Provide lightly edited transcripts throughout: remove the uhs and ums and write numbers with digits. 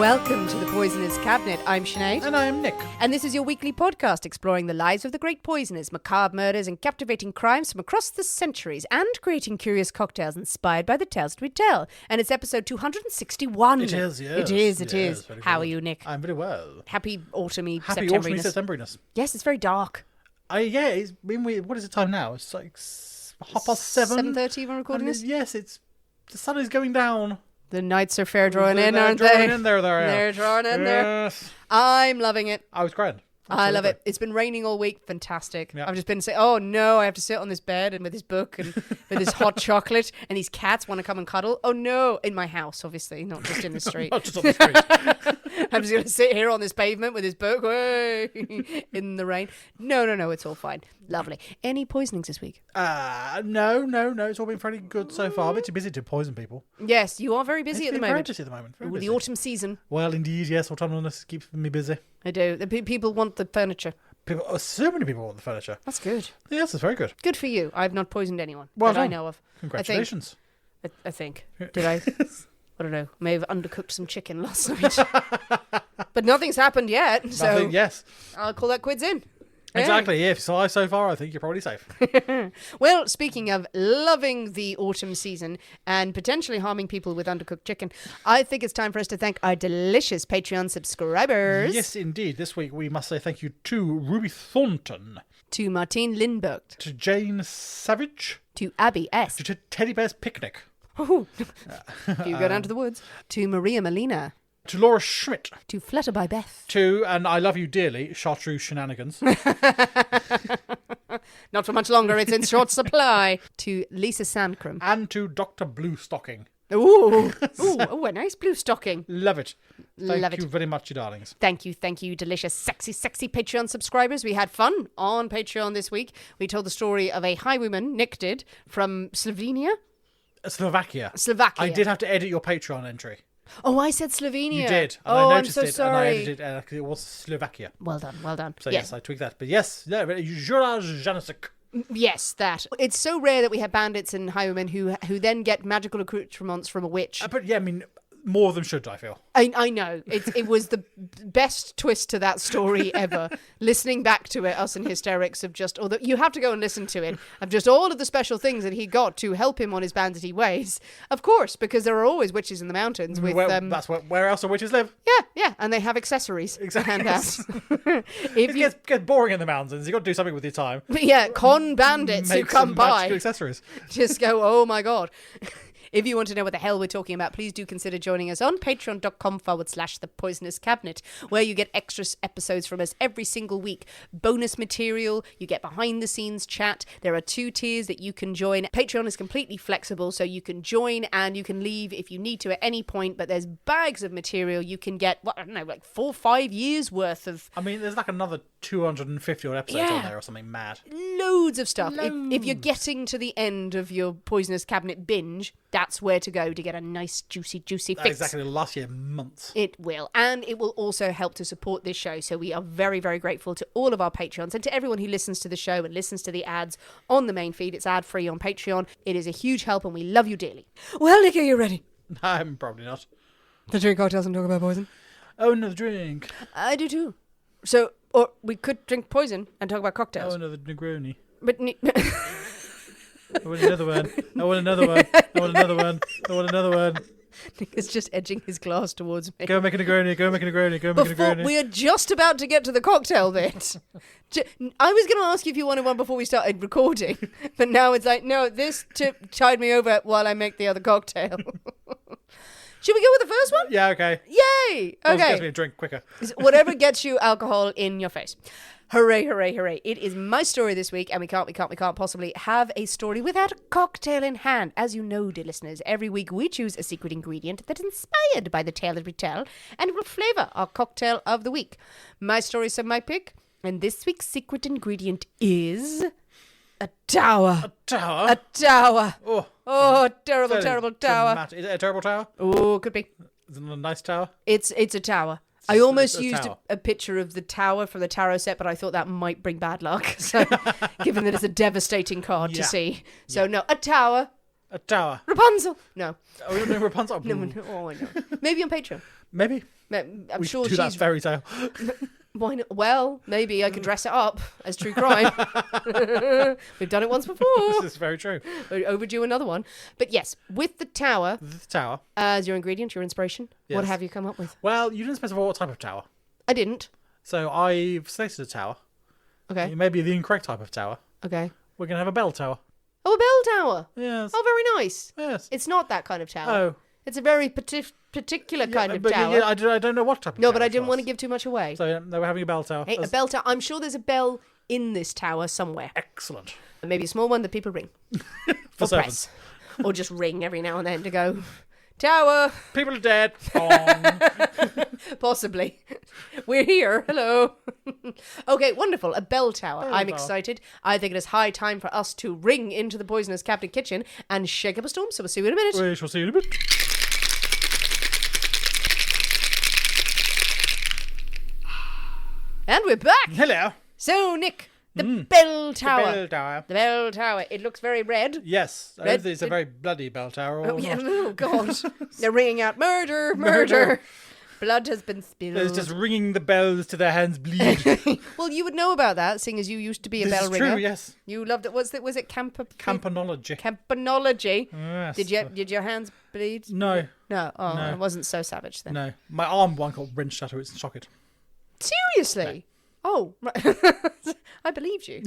Welcome to the Poisoner's Cabinet. I'm Sinead. And I'm Nick. And this is your weekly podcast exploring the lives of the great poisoners, macabre murders and captivating crimes from across the centuries, and creating curious cocktails inspired by the tales we tell. And it's episode 261. It is, yes. It is. How are you, Nick? I'm very well. Happy autumny Happy Septemberiness. autumny Septemberiness. Yes, it's very dark. Yeah, what is the time now? It's like 7:30. 7:30 when recording this? Yes, the sun is going down. The nights are fair drawing in, aren't they? Drawing in there. They're drawing in there. Yes. I'm loving it. I was grand. I love it. It's been raining all week. Fantastic. Yeah. I've just been saying, oh no, I have to sit on this bed and with this book and with this hot chocolate, and these cats want to come and cuddle. Oh no, in my house, obviously, not just in the street. Not just on the street. I'm just going to sit here on this pavement with this book in the rain. No, it's all fine. Lovely. Any poisonings this week? No. It's all been pretty good so far. A bit too busy to poison people. Yes, you are very busy at the moment. Very busy at the moment. Very With busy. the autumn season. Well, indeed, yes. Autumnalness keeps me busy. I do. The people want the furniture. So many people want the furniture. That's good. Yes, it's very good. Good for you. I've not poisoned anyone Well that I done. know of. Congratulations. I think. Did I? I don't know. May have undercooked some chicken last night. But nothing's happened yet. So Nothing, yes. I'll call that quids in. Exactly. If so far, I think you're probably safe. Well, speaking of loving the autumn season and potentially harming people with undercooked chicken, I think it's time for us to thank our delicious Patreon subscribers. Yes, indeed. This week we must say thank you to Ruby Thornton, To Martine Lindbergh. to Jane Savage, To Abby S. to Teddy Bear's Picnic, Oh, if you go down to the woods. To Maria Molina. to Laura Schmidt, To Flutter by Beth. to, and I love you dearly, Chartreuse Shenanigans, Not for much longer, it's in short supply. To Lisa Sandcrum. and to Dr. Blue Stocking. Ooh, a nice blue stocking. Love it. Love Thank it. you very much, you darlings. Thank you, delicious, sexy Patreon subscribers. We had fun on Patreon this week. We told the story of a highwayman, Nick did, from Slovenia. Slovakia. Slovakia. I did have to edit your Patreon entry. Oh, I said Slovenia. You did. And Oh, I I'm noticed so it, sorry. and I edited it, it was Slovakia. Well done. So yes, I tweaked that. But yes, Jura Janusik. Yes, that. It's so rare that we have bandits and highwaymen who then get magical accoutrements from a witch. But yeah, I mean, more of them should, I feel. I know. It was the best twist to that story ever. Listening back to it, us in hysterics of just, although you have to go and listen to it, of just all of the special things that he got to help him on his bandity ways. Of course, because there are always witches in the mountains with... That's where else do witches live? Yeah, and they have accessories. Exactly. To hand out. It gets boring in the mountains. You've got to do something with your time. But yeah, con bandits who Make come some by magical accessories. just go, oh my god. If you want to know what the hell we're talking about, please do consider joining us on patreon.com/The Poisonous Cabinet, where you get extra episodes from us every single week. Bonus material, you get behind the scenes chat. There are 2 tiers that you can join. Patreon is completely flexible, so you can join and you can leave if you need to at any point, but there's bags of material. You can get, like 4 or 5 years worth of... I mean, there's like another 250 odd episodes on there or something mad. Loads of stuff. If you're getting to the end of your Poisonous Cabinet binge, that's where to go to get a nice, juicy fix. Exactly, it'll last you months. It will. And it will also help to support this show. So we are very, very grateful to all of our Patreons and to everyone who listens to the show and listens to the ads on the main feed. It's ad-free on Patreon. It is a huge help and we love you dearly. Well, Nick, are you ready? I'm probably not. To drink cocktails and talk about poison? Oh, another drink. I do too. So, or we could drink poison and talk about cocktails. Oh, another Negroni. But... I want another one. I want another one. I want another one. I want another one. Nick is just edging his glass towards me. Go make a Negroni. Go make a Negroni. Go make a Before Negroni. we are just about to get to the cocktail bit. I was going to ask you if you wanted one before we started recording, but now it's like, no, this tip tied me over while I make the other cocktail. Should we go with the first one? Yeah, okay. Yay! Gets me Okay. a drink quicker. Whatever gets you alcohol in your face. Hooray, hooray, hooray. It is my story this week, and we can't possibly have a story without a cocktail in hand. As you know, dear listeners, every week we choose a secret ingredient that's inspired by the tale that we tell, and it will flavour our cocktail of the week. My story's my pick, and this week's secret ingredient is... a tower. A tower? A tower. Oh, terrible tower. Is it a terrible tower? Oh, could be. Is it a nice tower? It's a tower. I almost a used tower. a picture of the tower from the tarot set, but I thought that might bring bad luck. So, given that it's a devastating card to see. So, no, a tower. A tower. Rapunzel. No. Oh, we don't know Rapunzel. No. Oh, I know. Maybe on Patreon. Maybe. I'm We sure should do that she's. fairy tale. Why not? Well, maybe I could dress it up as true crime. We've done it once before. This is very true. We're overdue another one. But yes, with the tower The tower. as your ingredient, your inspiration, what Yes. have you come up with? Well, you didn't specify what type of tower. I didn't. So I've selected a tower. Okay. It may be the incorrect type of tower. Okay. We're going to have a bell tower. Oh, a bell tower. Yes. Oh, very nice. Yes. It's not that kind of tower. Oh. It's a very particular kind of but tower. I don't know what type of No, tower but I it didn't was. want to give too much away. So they were having a bell tower. Hey, a That's bell tower. I'm sure there's a bell in this tower somewhere. excellent. Maybe a small one that people ring. For or servants. press. Or just ring every now and then to go, tower. People are dead. Bong. Possibly. We're here. Hello. Okay, wonderful. A bell tower. Bell I'm tower. excited. I think it is high time for us to ring into the poisonous cabinet kitchen and shake up a storm. So we'll see you in a minute. We shall see you in a bit. And we're back. Hello. So, Nick, the bell tower. Bell tower. The bell tower. It looks very red. Yes. I Red- don't think it's a very bloody bell tower. Or Oh, yeah. not. Oh, God. They're ringing out murder, murder. Blood has been spilled. It's just ringing the bells to their hands bleed. Well, you would know about that, seeing as you used to be a This bell is ringer. true, yes. You loved it. Was it Campanology. campanology? Yes. Did your hands bleed? No, No. Oh, No. it wasn't so savage then. no. My arm one got wrenched out of its socket. Seriously? Oh, right. I believed you.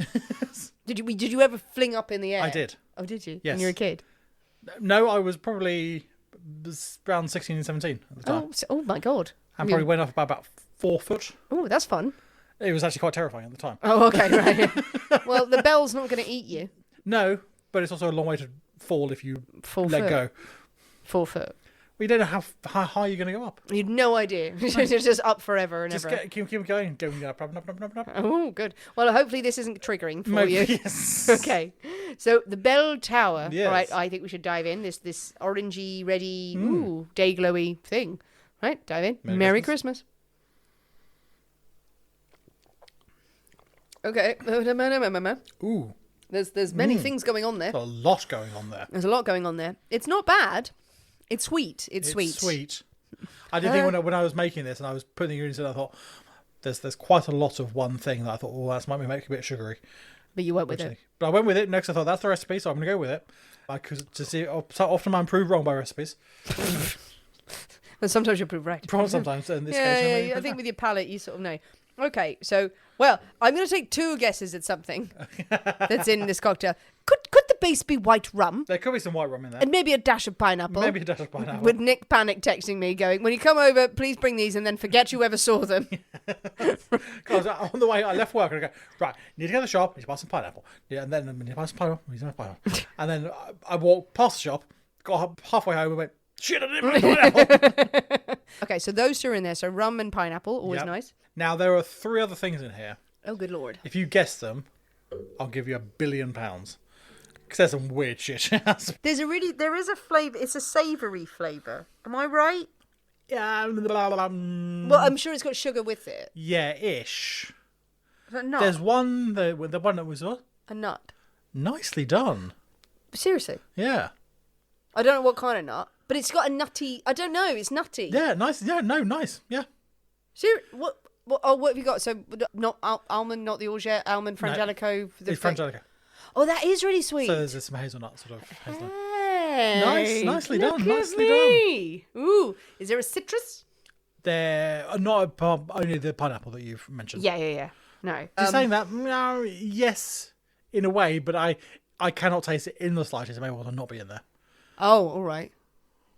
Did you ever fling up in the air? I did. Oh, did you? Yes. When you were a kid? No, I was probably around 16 and 17 at the time. Oh my God. And probably went up by about 4 foot. Oh, that's fun. It was actually quite terrifying at the time. Oh, okay, right. Well, the bell's not going to eat you. No, but it's also a long way to fall if you 4 let foot. go. 4 foot. We don't know how high you're going to go up. You'd no idea. You're just up forever and Just ever. keep going. Going up, up. Oh, good. Well, hopefully this isn't triggering for Maybe, you. yes. Okay. So the bell tower. Yes. All right. I think we should dive in. This orangey, reddy, day glowy thing. Right. Dive in. Merry Christmas. Okay. Ooh, There's many things going on there. there's a lot going on there. There's a lot going on there. It's not bad. It's sweet. It's sweet. Sweet. I did think when I was making this and I was putting the ingredients in, I thought there's quite a lot of one thing that I thought, oh, that might make it a bit sugary. But you went with it. But I went with it next. I thought that's the recipe, so I'm going to go with it. Because to see, so often I'm proved wrong by recipes. But sometimes you're proved right. Probably sometimes in this Yeah, case. I think with your palate, you sort of know. Okay, so, well, I'm going to take 2 guesses at something that's in this cocktail. Could the base be white rum? There could be some white rum in there. And maybe a dash of pineapple? Maybe a dash of pineapple. With Nick panic texting me going, when you come over, please bring these and then forget you ever saw them. Because on the way, I left work and I go, right, need to go to the shop, need to buy some pineapple. Yeah, and then need to buy some pineapple, need to buy pineapple. And then I walked past the shop, got halfway home and went, shit, I didn't buy pineapple. Okay, so those 2 are in there. So rum and pineapple, always Yep. nice. Now, there are 3 other things in here. Oh, good Lord. If you guess them, I'll give you £1 billion. Because there's some weird shit. There is a flavour, it's a savoury flavour. Am I right? Yeah, Well, I'm sure it's got sugar with it. yeah, ish. Is that nut? There's one, the one that was A nut. nicely done. Seriously. Yeah. I don't know what kind of nut, but it's got a nutty. I don't know. It's nutty. Yeah, nice. Yeah, no, nice. Yeah. What? What have you got? So not almond, not the orgeat, almond frangelico. It's Frangelica. Oh, that is really sweet. So there's some hazelnut sort of hazelnut. Hey, Nicely look done, at nicely me. Ooh, is there a citrus? They're not only the pineapple that you've mentioned. Yeah. No. Just saying that, no, yes, in a way, but I cannot taste it in the slightest. It may well not be in there. Oh, all right.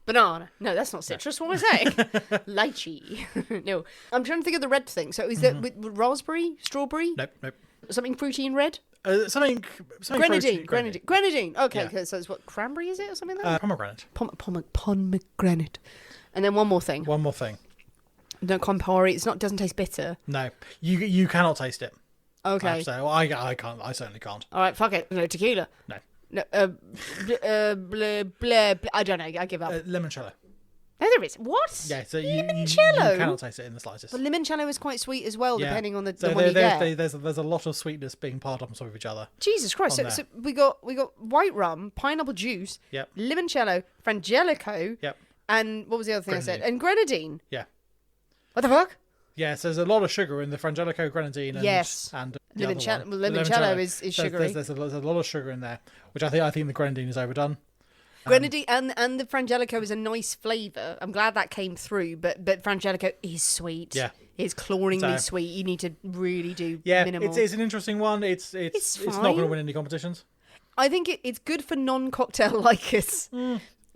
Banana. No, that's not citrus. What was I saying? Lychee. No. I'm trying to think of the red thing. So is that with raspberry, strawberry? Nope. Something fruity and red? Something Grenadine. fruity. Grenadine. Okay, Yeah. so it's what, cranberry is it or something like that? Pomegranate. Pomegranate. And then one more thing. One more thing. No, Campari. Doesn't taste bitter. No, you cannot taste it. I have Okay. to say. Well, I can't. I certainly can't. All right, fuck it. No, tequila. No. No, blah, blah, blah. I don't know. I give up. Limoncello. No, there is. What? Yeah, so you Limoncello? cannot taste it in the slightest. But limoncello is quite sweet as well, Yeah. depending on the So one you get. there's a lot of sweetness being piled on top of each other. Jesus Christ! on So we got white rum, pineapple juice, Yep. limoncello, frangelico, Yep. and what was the other thing I said? Grenadine. And grenadine. Yeah. What the fuck? Yes, there's a lot of sugar in the Frangelico grenadine and, Yes. and the other Limoncello, one. limoncello is sugary. There's a lot of sugar in there, which I think the grenadine is overdone. Grenadine and the frangelico is a nice flavour. I'm glad that came through, but frangelico is sweet. Yeah. It's clawingly So- sweet. You need to really do Yeah, minimal. it's an interesting one. It's not fine. going to win any competitions. I think it's good for non-cocktail likers.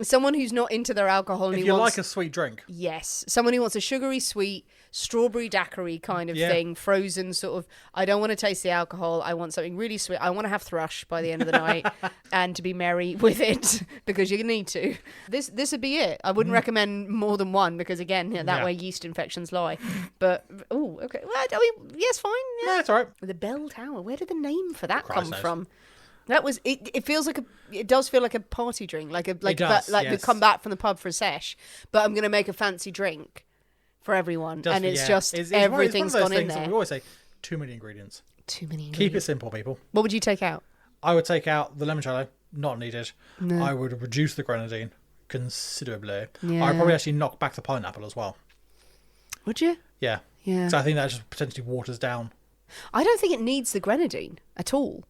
Someone who's not into their alcohol and If who you wants... like a sweet drink, Yes, someone who wants a sugary sweet strawberry daiquiri kind of Yeah. thing, frozen sort of. I don't want to taste the alcohol. I want something really sweet. I want to have thrush by the end of the night and to be merry with it because you need to. This would be it. I wouldn't recommend more than one because again, that Yeah. way yeast infections lie. But oh, okay. Well, I mean, yes, fine. Yeah. no, it's all right. The Bell Tower. Where did the name for that Christ come knows. from? That was it. It feels like it does feel like a party drink, like does, we yes. come back from the pub for a sesh, but I'm gonna make a fancy drink for everyone, and it's Yeah. just It's everything's one of gone those in things that there. we always say, too many ingredients. Too many. Keep it ingredients. simple, people. What would you take out? I would take out the limoncello, not needed. No. I would reduce the grenadine considerably. Yeah. I'd probably actually knock back the pineapple as well. Would you? Yeah. Yeah. So I think that just potentially waters down. I don't think it needs the grenadine at all.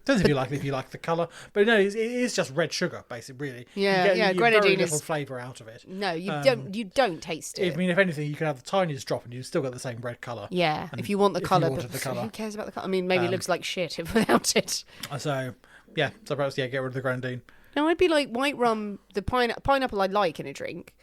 Depends if you like the colour, but no, it is just red sugar, basically. Really. Yeah, you get, yeah, you grenadine very little is- flavour out of it. No, you don't. You don't taste it. I mean, if anything, you could have the tiniest drop, and you still get the same red colour. Yeah, And if you want the if you colour, wanted but the colour. who cares about the colour? I mean, maybe it looks like shit without it. So perhaps get rid of the grenadine. No, I'd be like white rum, the pineapple I like in a drink,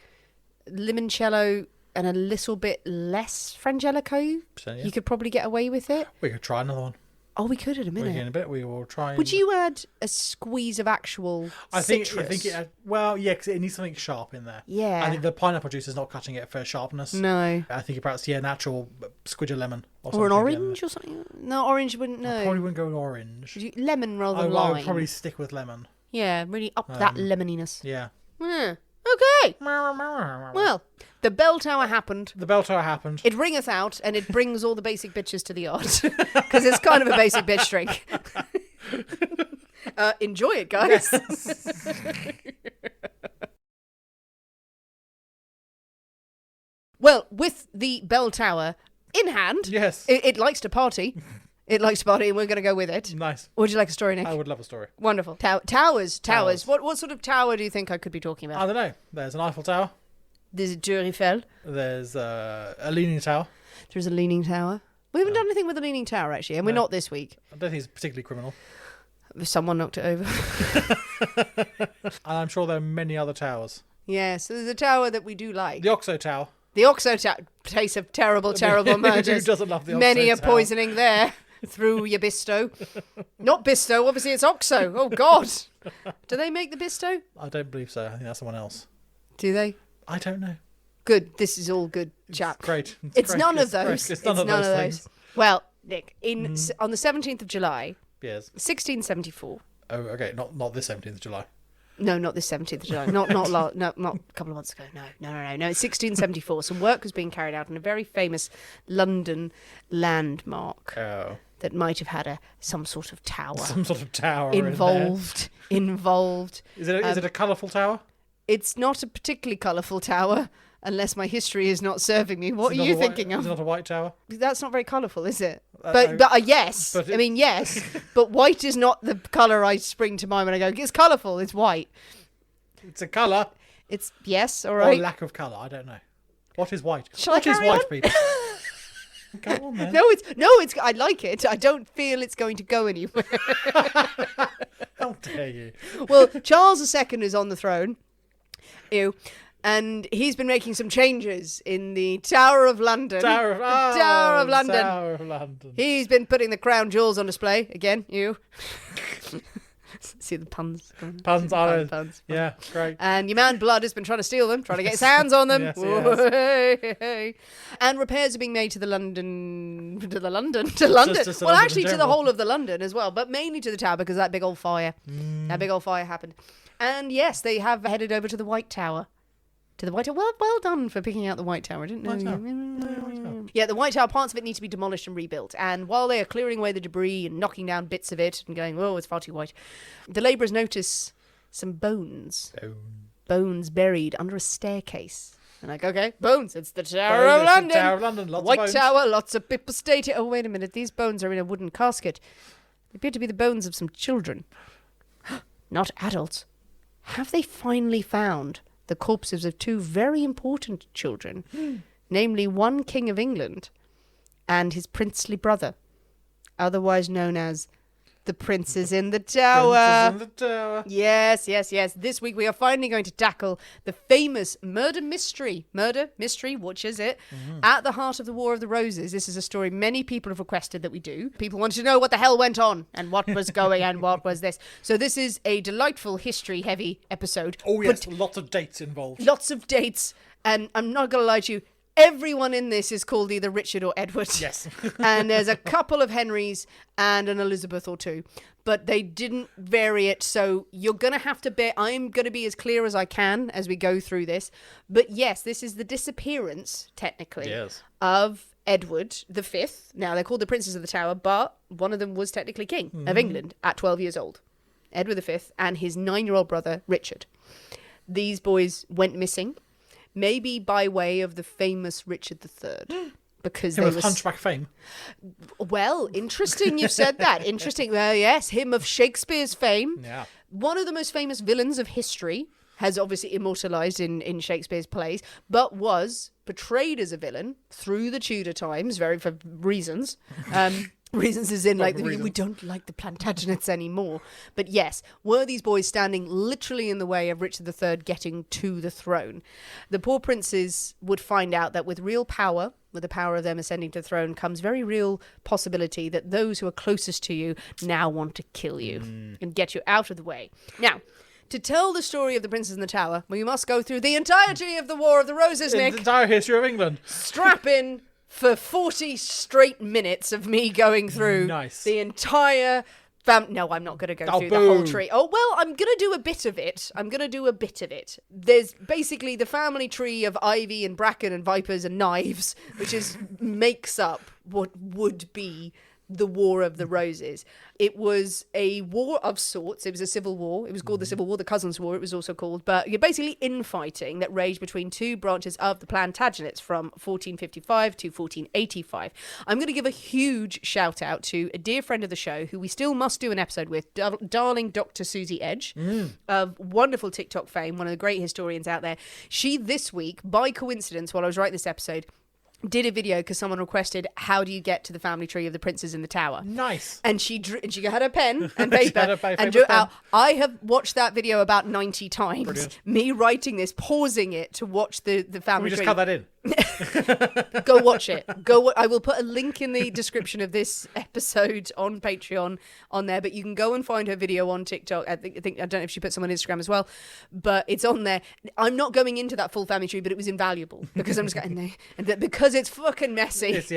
limoncello, and a little bit less frangelico. Yeah. You could probably get away with it. We could try another one. Oh, we could in a In minute. a bit, we will try. Would you add a squeeze of actual citrus? I think it. Well, yeah, because it needs something sharp in there. Yeah. I think the pineapple juice is not cutting it for sharpness. No. I think perhaps natural squidge of lemon Or an something, orange or something? No, orange wouldn't. No. I probably wouldn't go with orange. Lemon rather than I lime. would probably stick with lemon. Yeah, really up that lemoniness. Yeah. Yeah. Okay. Well, the bell tower happened. The bell tower happened. It ringeth out and it brings all the basic bitches to the yard because it's kind of a basic bitch drink. Enjoy it, guys. Well, with the bell tower in hand, Yes. it likes to party. It likes to party, and we're going to go with it. Nice. Would you like a story, Nick? I would love a story. Wonderful. Towers. Towers. What sort of tower do you think I could be talking I about? don't know. There's an Eiffel Tower. There's a Tour Eiffel. There's a Leaning Tower. There's a Leaning Tower. We haven't done anything with the Leaning Tower, actually, and we're No. not this week. I don't think it's particularly criminal. Someone knocked it over. And I'm sure there are many other towers. Yeah, so there's a tower that we do like. The Oxo Tower. The Oxo Tower. Place of terrible, terrible Who murders. doesn't love the Oxo Many a Tower? poisoning there through your Bisto. Not Bisto, obviously it's Oxo. Oh, God. Do they make the Bisto? I don't believe so. I think that's someone else. Do they? I don't know. Good. This is all good, chap. Great. It's great. none of It's great. those. It's none of those things. Well, Nick, on the 17th of July, Yes. 1674. Oh, okay. Not this 17th of July. No, not this 17th of July. Not a couple of months ago. No. It's 1674. Some work was being carried out in a very famous London landmark Oh. that might have had some sort of tower Some sort of tower involved. Is it a colourful tower? It's not a particularly colourful tower, unless my history is not serving me. What Is are it you not a thinking Is it of? not a white tower? That's not very colourful, is it? Uh, But yes. but I mean, yes. But white is not the colour I spring to mind when I go, it's colourful, it's white. It's a colour It's, yes, all or right. lack of colour. I don't know. What is white? Shall I What is carry white, on? people? Go on, then. No, it's. I like it. I don't feel it's going to go anywhere. How dare you? Well, Charles II is on the throne. Ew. And he's been making some changes in the Tower of London. Tower of London. Tower of London. He's been putting the crown jewels on display again. You see the puns? Puns are Puns. Yeah, great. And your man Blood has been trying to steal them, trying to get his hands on them. Yes, he Whoa, has. hey, hey. And repairs are being made to London. Just to Well, London actually in to the general. whole of the London as well, but mainly to the tower because of that big old fire. That big old fire happened. And yes, they have headed over to the White Tower. To the White Tower. Well done for picking out the White Tower. I didn't know. White Tower. Yeah, the White Tower, parts of it need to be demolished and rebuilt. And while they are clearing away the debris and knocking down bits of it and going, oh, it's far too white, the labourers notice some bones. Bones buried under a staircase. And like, okay, bones, it's the Tower of London. The Tower of London, lots White of bones. Tower, lots of people stayed here. Oh, wait a minute, these bones are in a wooden casket. They appear to be the bones of some children. Not adults. Have they finally found the corpses of two very important children, namely one King of England and his princely brother, otherwise known as the Princes in the Tower. Princes in the Tower. Yes. This week we are finally going to tackle the famous murder mystery, which is it, at the heart of the War of the Roses. This is a story many people have requested that we do. People want to know what the hell went on and what was going and what was this. So this is a delightful history-heavy episode. Oh, yes, lots of dates involved. Lots of dates, and I'm not going to lie to you, everyone in this is called either Richard or Edward. Yes. And there's a couple of Henrys and an Elizabeth or two. But they didn't vary it, so you're going to have to bear... I'm going to be as clear as I can as we go through this. But yes, this is the disappearance, technically, of Edward V. Now, they're called the Princes of the Tower, but one of them was technically King of England at 12 years old. Edward V and his 9-year-old brother, Richard. These boys went missing. Maybe by way of the famous Richard III. Because him they of were... Hunchback fame. Well, interesting you said that. Interesting. Well, yes, him of Shakespeare's fame. Yeah. One of the most famous villains of history, has obviously immortalised in Shakespeare's plays, but was portrayed as a villain through the Tudor times, for reasons. Reasons as in, like, we don't like the Plantagenets anymore. But yes, were these boys standing literally in the way of Richard III getting to the throne? The poor princes would find out that with real power, with the power of them ascending to the throne, comes very real possibility that those who are closest to you now want to kill you and get you out of the way. Now, to tell the story of the Princes in the Tower, we must go through the entirety of the War of the Roses, Nick. The entire history of England. Strap in for 40 straight minutes of me going through the entire... No, I'm not going to go through the whole tree. Oh, well, I'm going to do a bit of it. There's basically the family tree of ivy and bracken and vipers and knives, which makes up what would be the War of the Roses. It was a war of sorts. It was a civil war. It was called the Civil War, the Cousins' War, it was also called. But you're basically infighting that raged between two branches of the Plantagenets from 1455 to 1485. I'm going to give a huge shout out to a dear friend of the show who we still must do an episode with, darling Dr. Susie Edge, of wonderful TikTok fame, one of the great historians out there. She, this week, by coincidence, while I was writing this episode, did a video because someone requested, how do you get to the family tree of the Princes in the Tower? Nice. And she had a pen and paper and drew it out. I have watched that video about 90 times. Brilliant. Me writing this, pausing it to watch the family tree. Can we just cut that in? Go watch it. I will put a link in the description of this episode on Patreon on there, but you can go and find her video on TikTok. I don't know if she put some on Instagram as well, but it's on there. I'm not going into that full family tree, but it was invaluable because I'm just going there, and because it's fucking messy. It's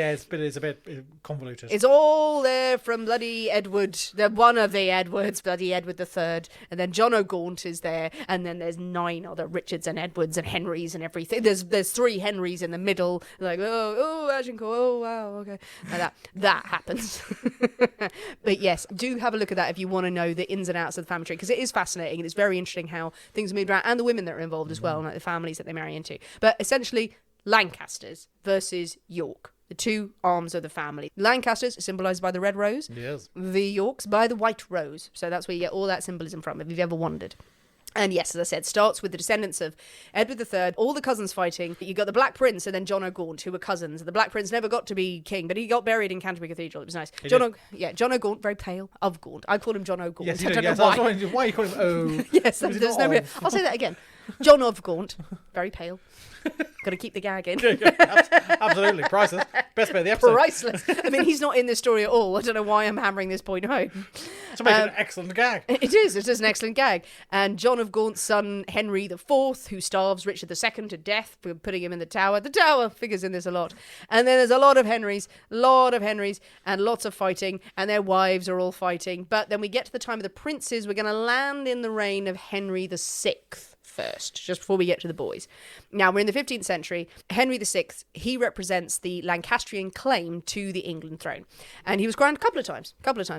a bit convoluted. It's all there from bloody Edward, one of the Edwards, bloody Edward III, and then John O'Gaunt is there, and then there's 9 other Richards and Edwards and Henrys and everything. There's 3 Henrys in the middle, like Agincourt, oh wow, okay, like that happens. But yes, do have a look at that if you want to know the ins and outs of the family tree, because it is fascinating and it's very interesting how things moved around, and the women that are involved as well, and like the families that they marry into. But essentially, Lancasters versus York, the two arms of the family. Lancasters are symbolised by the red rose. Yes. The Yorks by the white rose. So that's where you get all that symbolism from, if you've ever wondered. And yes, as I said, starts with the descendants of Edward III, all the cousins fighting. You got the Black Prince and then John O'Gaunt, who were cousins. The Black Prince never got to be king, but he got buried in Canterbury Cathedral. It was nice. John O'Gaunt, very pale, of Gaunt. I call him John O'Gaunt. Yes, I don't know why. why. You call him O? Yes, there's no. I'll say that again. John of Gaunt, very pale. Got to keep the gag in. Absolutely. Priceless. Best bit of the episode. Priceless. I mean, he's not in this story at all. I don't know why I'm hammering this point home. To make an excellent gag. It is an excellent gag. And John of Gaunt's son, Henry IV, who starves Richard II to death for putting him in the Tower. The Tower figures in this a lot. And then there's a lot of Henrys, and lots of fighting, and their wives are all fighting. But then we get to the time of the princes. We're going to land in the reign of Henry VI. first, just before we get to the boys. Now, we're in the 15th century. Henry VI, he represents the Lancastrian claim to the England throne. And he was crowned a couple of times,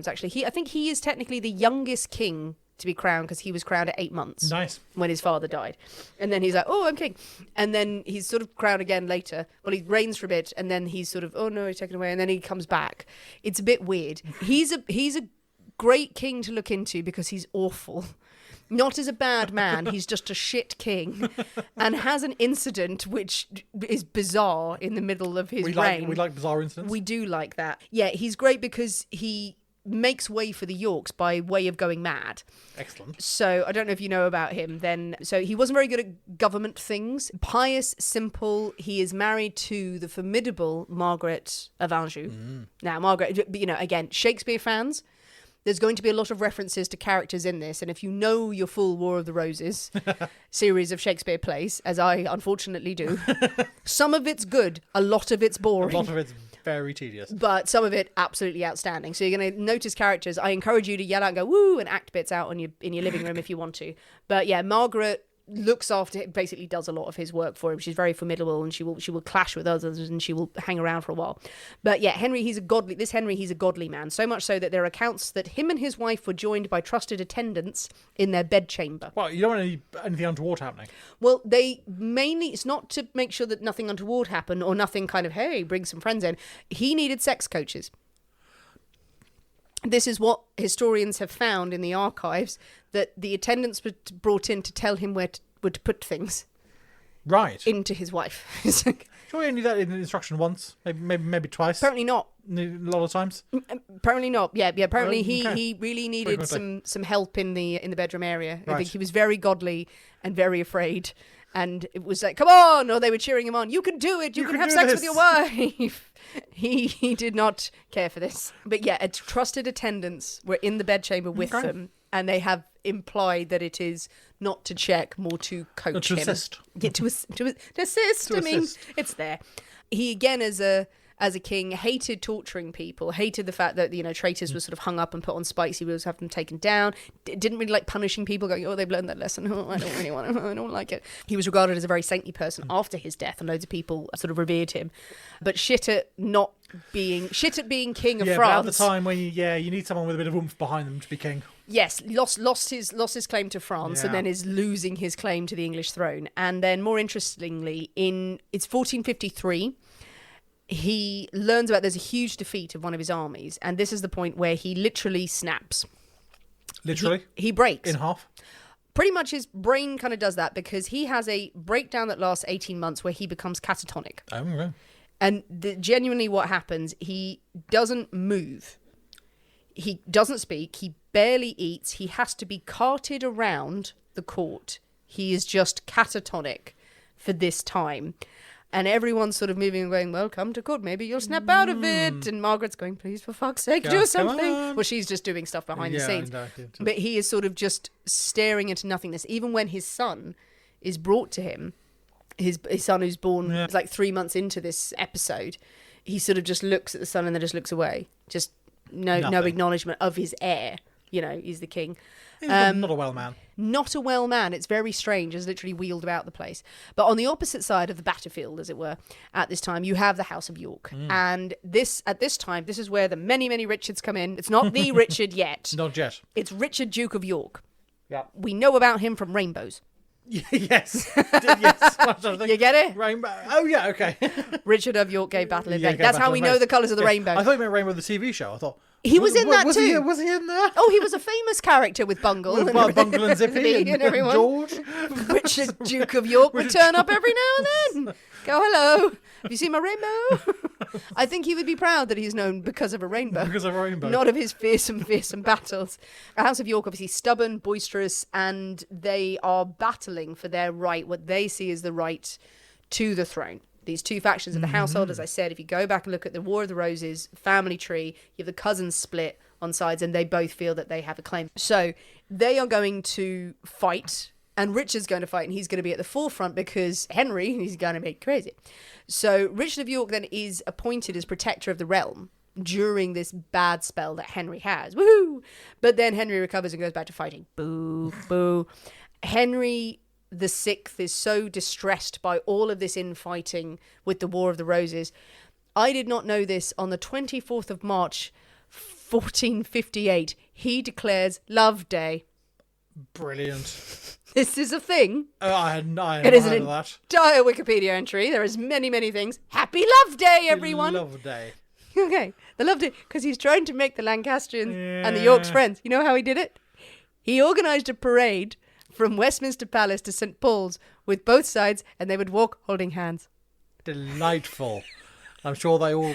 actually. I think he is technically the youngest king to be crowned because he was crowned at 8 months. Nice. When his father died. And then he's like, oh, I'm king. And then he's sort of crowned again later. Well, he reigns for a bit, and then he's sort of, oh no, he's taken away, and then he comes back. It's a bit weird. He's a great king to look into because he's awful. Not as a bad man, he's just a shit king, and has an incident which is bizarre in the middle of his reign. We like bizarre incidents. We do like that. Yeah, he's great because he makes way for the Yorks by way of going mad. Excellent. So I don't know if you know about him then. So he wasn't very good at government things. Pious, simple. He is married to the formidable Margaret of Anjou. Now, Margaret, again, Shakespeare fans, there's going to be a lot of references to characters in this. And if you know your full War of the Roses series of Shakespeare plays, as I unfortunately do, some of it's good, a lot of it's boring. A lot of it's very tedious. But some of it absolutely outstanding. So you're going to notice characters. I encourage you to yell out and go, woo, and act bits out in your living room if you want to. But yeah, Margaret looks after him, basically does a lot of his work for him. She's very formidable, and she will clash with others, and she will hang around for a while. But yeah, Henry, he's a godly man. So much so that there are accounts that him and his wife were joined by trusted attendants in their bedchamber. Well, you don't want anything untoward happening. Well, it's not to make sure that nothing untoward happened or nothing kind of, hey, bring some friends in. He needed sex coaches. This is what historians have found in the archives, that the attendants were brought in to tell him where to put things. Right. Into his wife. Sure, you only need that in the instruction once, maybe twice. Apparently not. A lot of times. Apparently not. Yeah. Apparently Okay. he really needed some help in the bedroom area. Right. I think he was very godly and very afraid. And it was like, come on! Or they were cheering him on. You can do it! You can have sex with your wife! He did not care for this. But yeah, trusted attendants were in the bedchamber with them. And they have implied that it is not to check, more to coach him. Assist. Yeah, to assist. I mean, it's there. He, again, as a king, hated torturing people, hated the fact that, traitors were sort of hung up and put on spikes. He would have them taken down. Didn't really like punishing people, going, oh, they've learned that lesson. Oh, I don't really want to. I don't like it. He was regarded as a very saintly person after his death, and loads of people sort of revered him. But shit at being king of France. But at the time when you need someone with a bit of oomph behind them to be king. Yes, lost his claim to France, and then is losing his claim to the English throne. And then, more interestingly, it's 1453. He learns about there's a huge defeat of one of his armies, and this is the point where he literally snaps. Literally? He breaks. In half? Pretty much his brain kind of does that, because he has a breakdown that lasts 18 months where he becomes catatonic. Oh, okay. And genuinely what happens, he doesn't move. He doesn't speak. He barely eats. He has to be carted around the court. He is just catatonic for this time. And everyone's sort of moving and going, well, come to court, maybe you'll snap out of it. And Margaret's going, please, for fuck's sake, do something. Well, she's just doing stuff behind the scenes. But he is sort of just staring into nothingness. Even when his son is brought to him, his son who's born like 3 months into this episode, he sort of just looks at the son and then just looks away. Just no acknowledgement of his heir. He's the king. He's not a well man. Not a well man. It's very strange. It's literally wheeled about the place. But on the opposite side of the battlefield, as it were, at this time, you have the House of York. And at this time, this is where the many, many Richards come in. It's not the Richard yet. Not yet. It's Richard, Duke of York. Yeah. We know about him from Rainbows. Yes. Yes. You get it? Rainbow. Oh, yeah, okay. Richard of York gave battle in vain. That's how we know the colours of the rainbow. I thought you meant Rainbow the TV show. I thought... He was in that too. Was he in there? Oh, he was a famous character with Bungle. With Bungle and Zippy and everyone. George. Richard, Duke of York, would turn up every now and then. Go, hello. Have you seen my rainbow? I think he would be proud that he's known because of a rainbow. Because of a rainbow. Not of his fearsome battles. The House of York, obviously stubborn, boisterous, and they are battling for their right, what they see as the right to the throne. These two factions of the household, as I said, if you go back and look at the War of the Roses, family tree, you have the cousins split on sides, and they both feel that they have a claim. So they are going to fight, and Richard's going to fight, and he's going to be at the forefront because Henry, he's going to be crazy. So Richard of York then is appointed as protector of the realm during this bad spell that Henry has. Woohoo! But then Henry recovers and goes back to fighting. Boo, boo. Henry the Sixth is so distressed by all of this infighting with the War of the Roses. I did not know this. On the 24th of March, 1458, he declares Love Day. Brilliant. This is a thing. I had It is heard an of that. entire Wikipedia entry. There is many, many things. Happy Love Day, everyone. Love Day. Okay, the Love Day, because he's trying to make the Lancastrians and the Yorks friends. You know how he did it? He organised a parade from Westminster Palace to St. Paul's with both sides, and they would walk holding hands. Delightful. I'm sure they all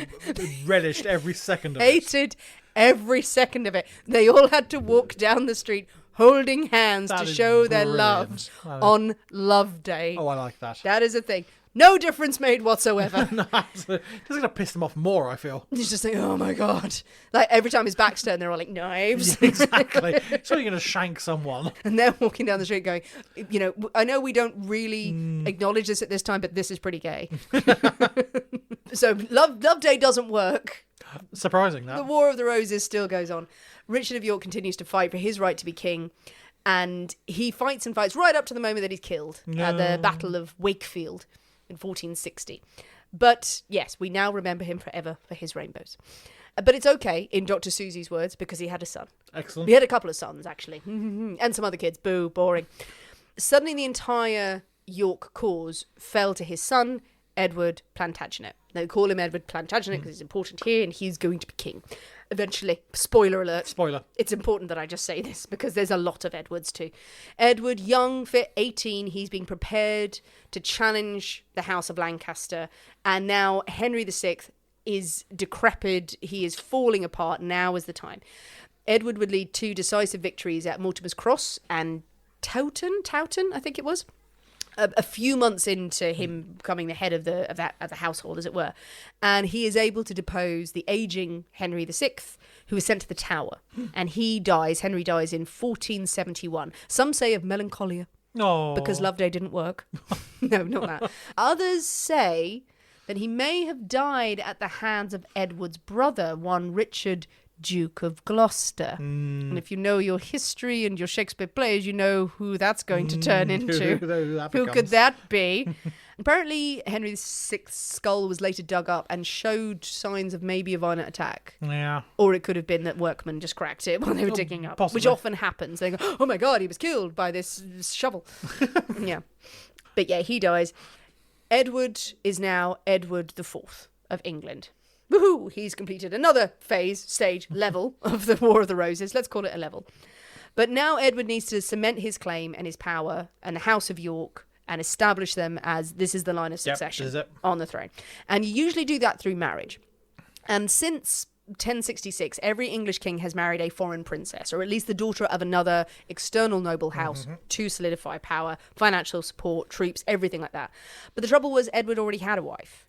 relished every second of it. Hated every second of it. They all had to walk down the street holding hands That to is show their brilliant. love That is- on Love Day. Oh, I like that. That is a thing. No difference made whatsoever. No, absolutely. This is going to piss them off more, I feel. He's just like, oh my God. Like every time his back's turned, they're all like knives. Exactly. So you're going to shank someone. And they're walking down the street going, you know, I know we don't really acknowledge this at this time, but this is pretty gay. So Love Day doesn't work. Surprising, The that. War of the Roses still goes on. Richard of York continues to fight for his right to be king. And he fights and fights right up to the moment that he's killed at the Battle of Wakefield in 1460. But yes, we now remember him forever for his rainbows. But it's okay, in Dr. Susie's words, because he had a son. Excellent. He had a couple of sons, actually. And some other kids. Boo, boring. Suddenly the entire York cause fell to his son, Edward Plantagenet. They call him Edward Plantagenet because he's important here and he's going to be king. Eventually. Spoiler alert. Spoiler. It's important that I just say this because there's a lot of Edwards too. Edward, young, fit, 18, he's being prepared to challenge the House of Lancaster. And now Henry VI is decrepit. He is falling apart. Now is the time. Edward would lead 2 decisive victories at Mortimer's Cross and Towton, I think it was. A few months into him becoming the head of the household, as it were, and he is able to depose the aging Henry VI, who is sent to the Tower, and he dies. Henry dies in 1471. Some say of melancholia No. because Love Day didn't work. No, not that. Others say that he may have died at the hands of Edward's brother, one Richard, Duke of Gloucester. And if you know your history and your Shakespeare plays, you know who that's going to turn into. Who could that be? Apparently, Henry VI's skull was later dug up and showed signs of maybe a violent attack. Yeah. Or it could have been that workmen just cracked it while they were digging up, possibly. which often happens. They go, oh my God, he was killed by this shovel. Yeah. But yeah, he dies. Edward is now Edward IV of England. Woohoo! He's completed another stage, level of the War of the Roses. Let's call it a level. But now Edward needs to cement his claim and his power and the House of York and establish them as this is the line of succession this is it. on the throne. And you usually do that through marriage. And since 1066, every English king has married a foreign princess, or at least the daughter of another external noble house to solidify power, financial support, troops, everything like that. But the trouble was Edward already had a wife.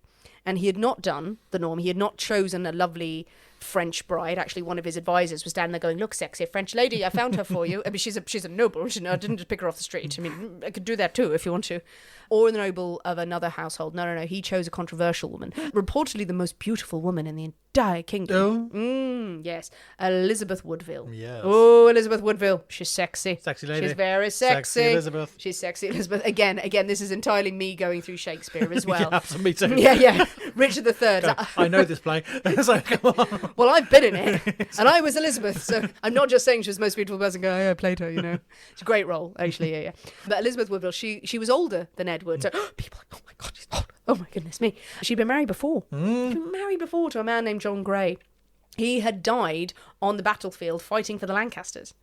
And he had not done the norm. He had not chosen a lovely French bride. Actually, one of his advisors was standing there going, look, sexy French lady, I found her for you. I mean, she's a noble. I didn't just pick her off the street. I mean, I could do that too if you want to. Or the noble of another household. No. He chose a controversial woman. Reportedly the most beautiful woman in the entire kingdom. Yes. Elizabeth Woodville. Yes. Oh, Elizabeth Woodville. She's sexy. Sexy lady. She's very sexy. Elizabeth. She's sexy Elizabeth. Again, this is entirely me going through Shakespeare as well. Yeah, absolutely, me too. Yeah. Richard III. I know this play. It's like, come on. Well, I've been in it, and I was Elizabeth, so I'm not just saying she was the most beautiful person. Going, I played her, you know. It's a great role, actually. Yeah. But Elizabeth Woodville, she was older than Edward, so people are like, oh my God, she's older. Oh my goodness me. She'd been married before. She'd been married before to a man named John Grey. He had died on the battlefield fighting for the Lancasters,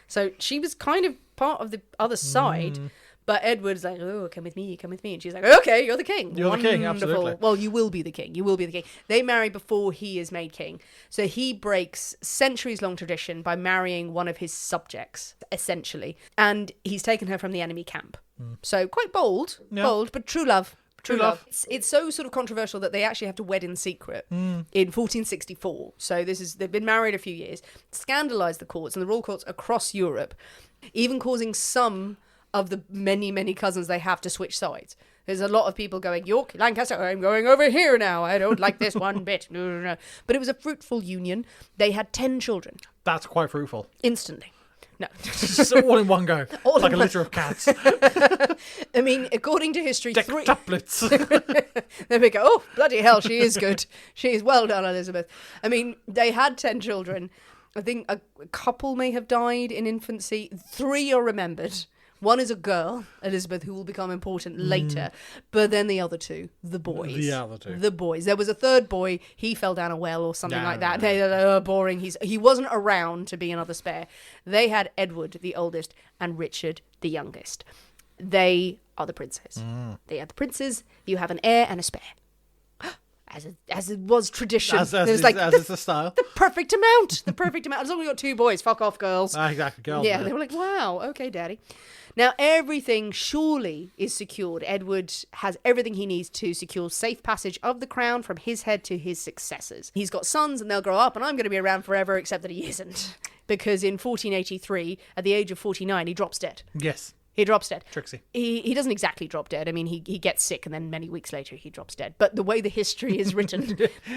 so she was kind of part of the other side. But Edward's like, oh, come with me. And she's like, okay, you're the king. You're the king, absolutely. Well, you will be the king. They marry before he is made king. So he breaks centuries-long tradition by marrying one of his subjects, essentially. And he's taken her from the enemy camp. So quite bold, but true love. True love. It's so sort of controversial that they actually have to wed in secret in 1464. So they've been married a few years, scandalised the courts and the royal courts across Europe, even causing some of the many, many cousins they have to switch sides. There's a lot of people going, York, Lancaster, I'm going over here now. I don't like this one bit. No. But it was a fruitful union. They had 10 children. That's quite fruitful. Instantly. No. Just all in one go. All like in a one- litter of cats. I mean, according to history, Dectuplets. there we go. Oh, bloody hell, she is good. She is well done, Elizabeth. I mean, they had 10 children. I think a couple may have died in infancy. 3 are remembered. One is a girl, Elizabeth, who will become important later. But then the other 2, the boys. The other 2. The boys. There was a third boy. He fell down a well or something like that. No. They boring. He wasn't around to be another spare. They had Edward, the oldest, and Richard, the youngest. They are the princes. They are the princes. You have an heir and a spare. As it was tradition. As It was is the style. the perfect amount. The perfect amount. As long as you got 2 boys, fuck off, girls. Exactly, girls. Yeah, they were like, wow, okay, daddy. Now, everything surely is secured. Edward has everything he needs to secure safe passage of the crown from his head to his successors. He's got sons and they'll grow up and I'm going to be around forever, except that he isn't. Because in 1483, at the age of 49, he drops dead. Yes. He drops dead. Tricksy. He doesn't exactly drop dead. I mean, he gets sick and then many weeks later he drops dead. But the way the history is written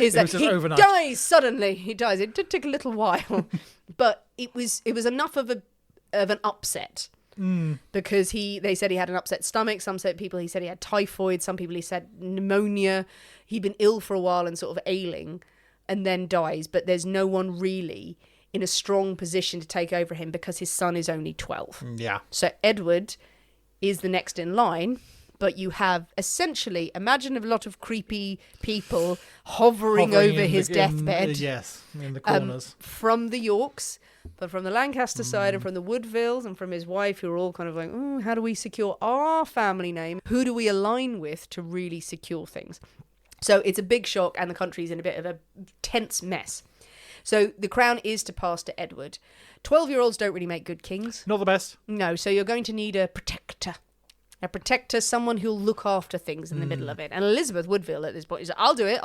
is that was just he overnight. dies suddenly. He dies. It did take a little while, but it was enough of an upset. Because they said he had an upset stomach. Some said he said he had typhoid. Some people he said pneumonia. He'd been ill for a while and sort of ailing, and then dies. But there's no one really in a strong position to take over him because his son is only 12. Yeah. So Edward is the next in line, but you have essentially, imagine a lot of creepy people hovering over his deathbed. Yes, in the corners. From the Yorks, but from the Lancaster side and from the Woodvilles and from his wife, who are all kind of like, oh, how do we secure our family name? Who do we align with to really secure things? So it's a big shock and the country's in a bit of a tense mess. So the crown is to pass to Edward. 12-year-olds don't really make good kings. Not the best. No, so you're going to need a protector. A protector, someone who'll look after things in the middle of it. And Elizabeth Woodville at this point is like, I'll do it.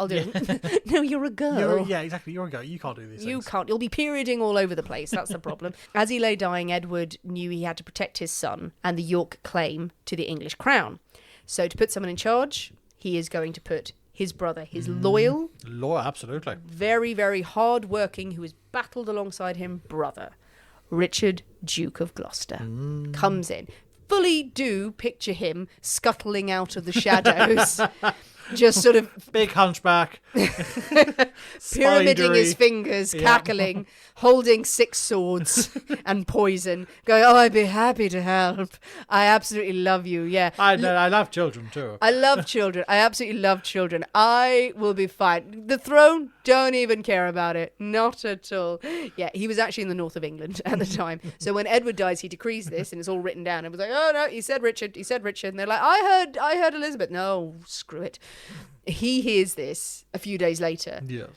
No, you're a girl. Yeah, exactly. You're a girl. You can't do these You things. can't. You'll be perioding all over the place. That's the problem. As he lay dying, Edward knew he had to protect his son and the York claim to the English crown. So to put someone in charge, he is going to put his brother, his loyal, Absolutely. very, very hard-working, who has battled alongside him, brother, Richard, Duke of Gloucester, comes in. Fully do picture him scuttling out of the shadows, just sort of Big hunchback. pyramiding his Spidery. fingers, Yeah. cackling, holding 6 swords and poison, going, oh, I'd be happy to help. I absolutely love you, yeah. I love children too. I love children. I absolutely love children. I will be fine. The throne, don't even care about it. Not at all. Yeah, he was actually in the north of England at the time. So when Edward dies, he decrees this, and it's all written down. It was like, oh no, he said Richard. He said Richard. And they're like, I heard Elizabeth. No, screw it. He hears this a few days later. Yes.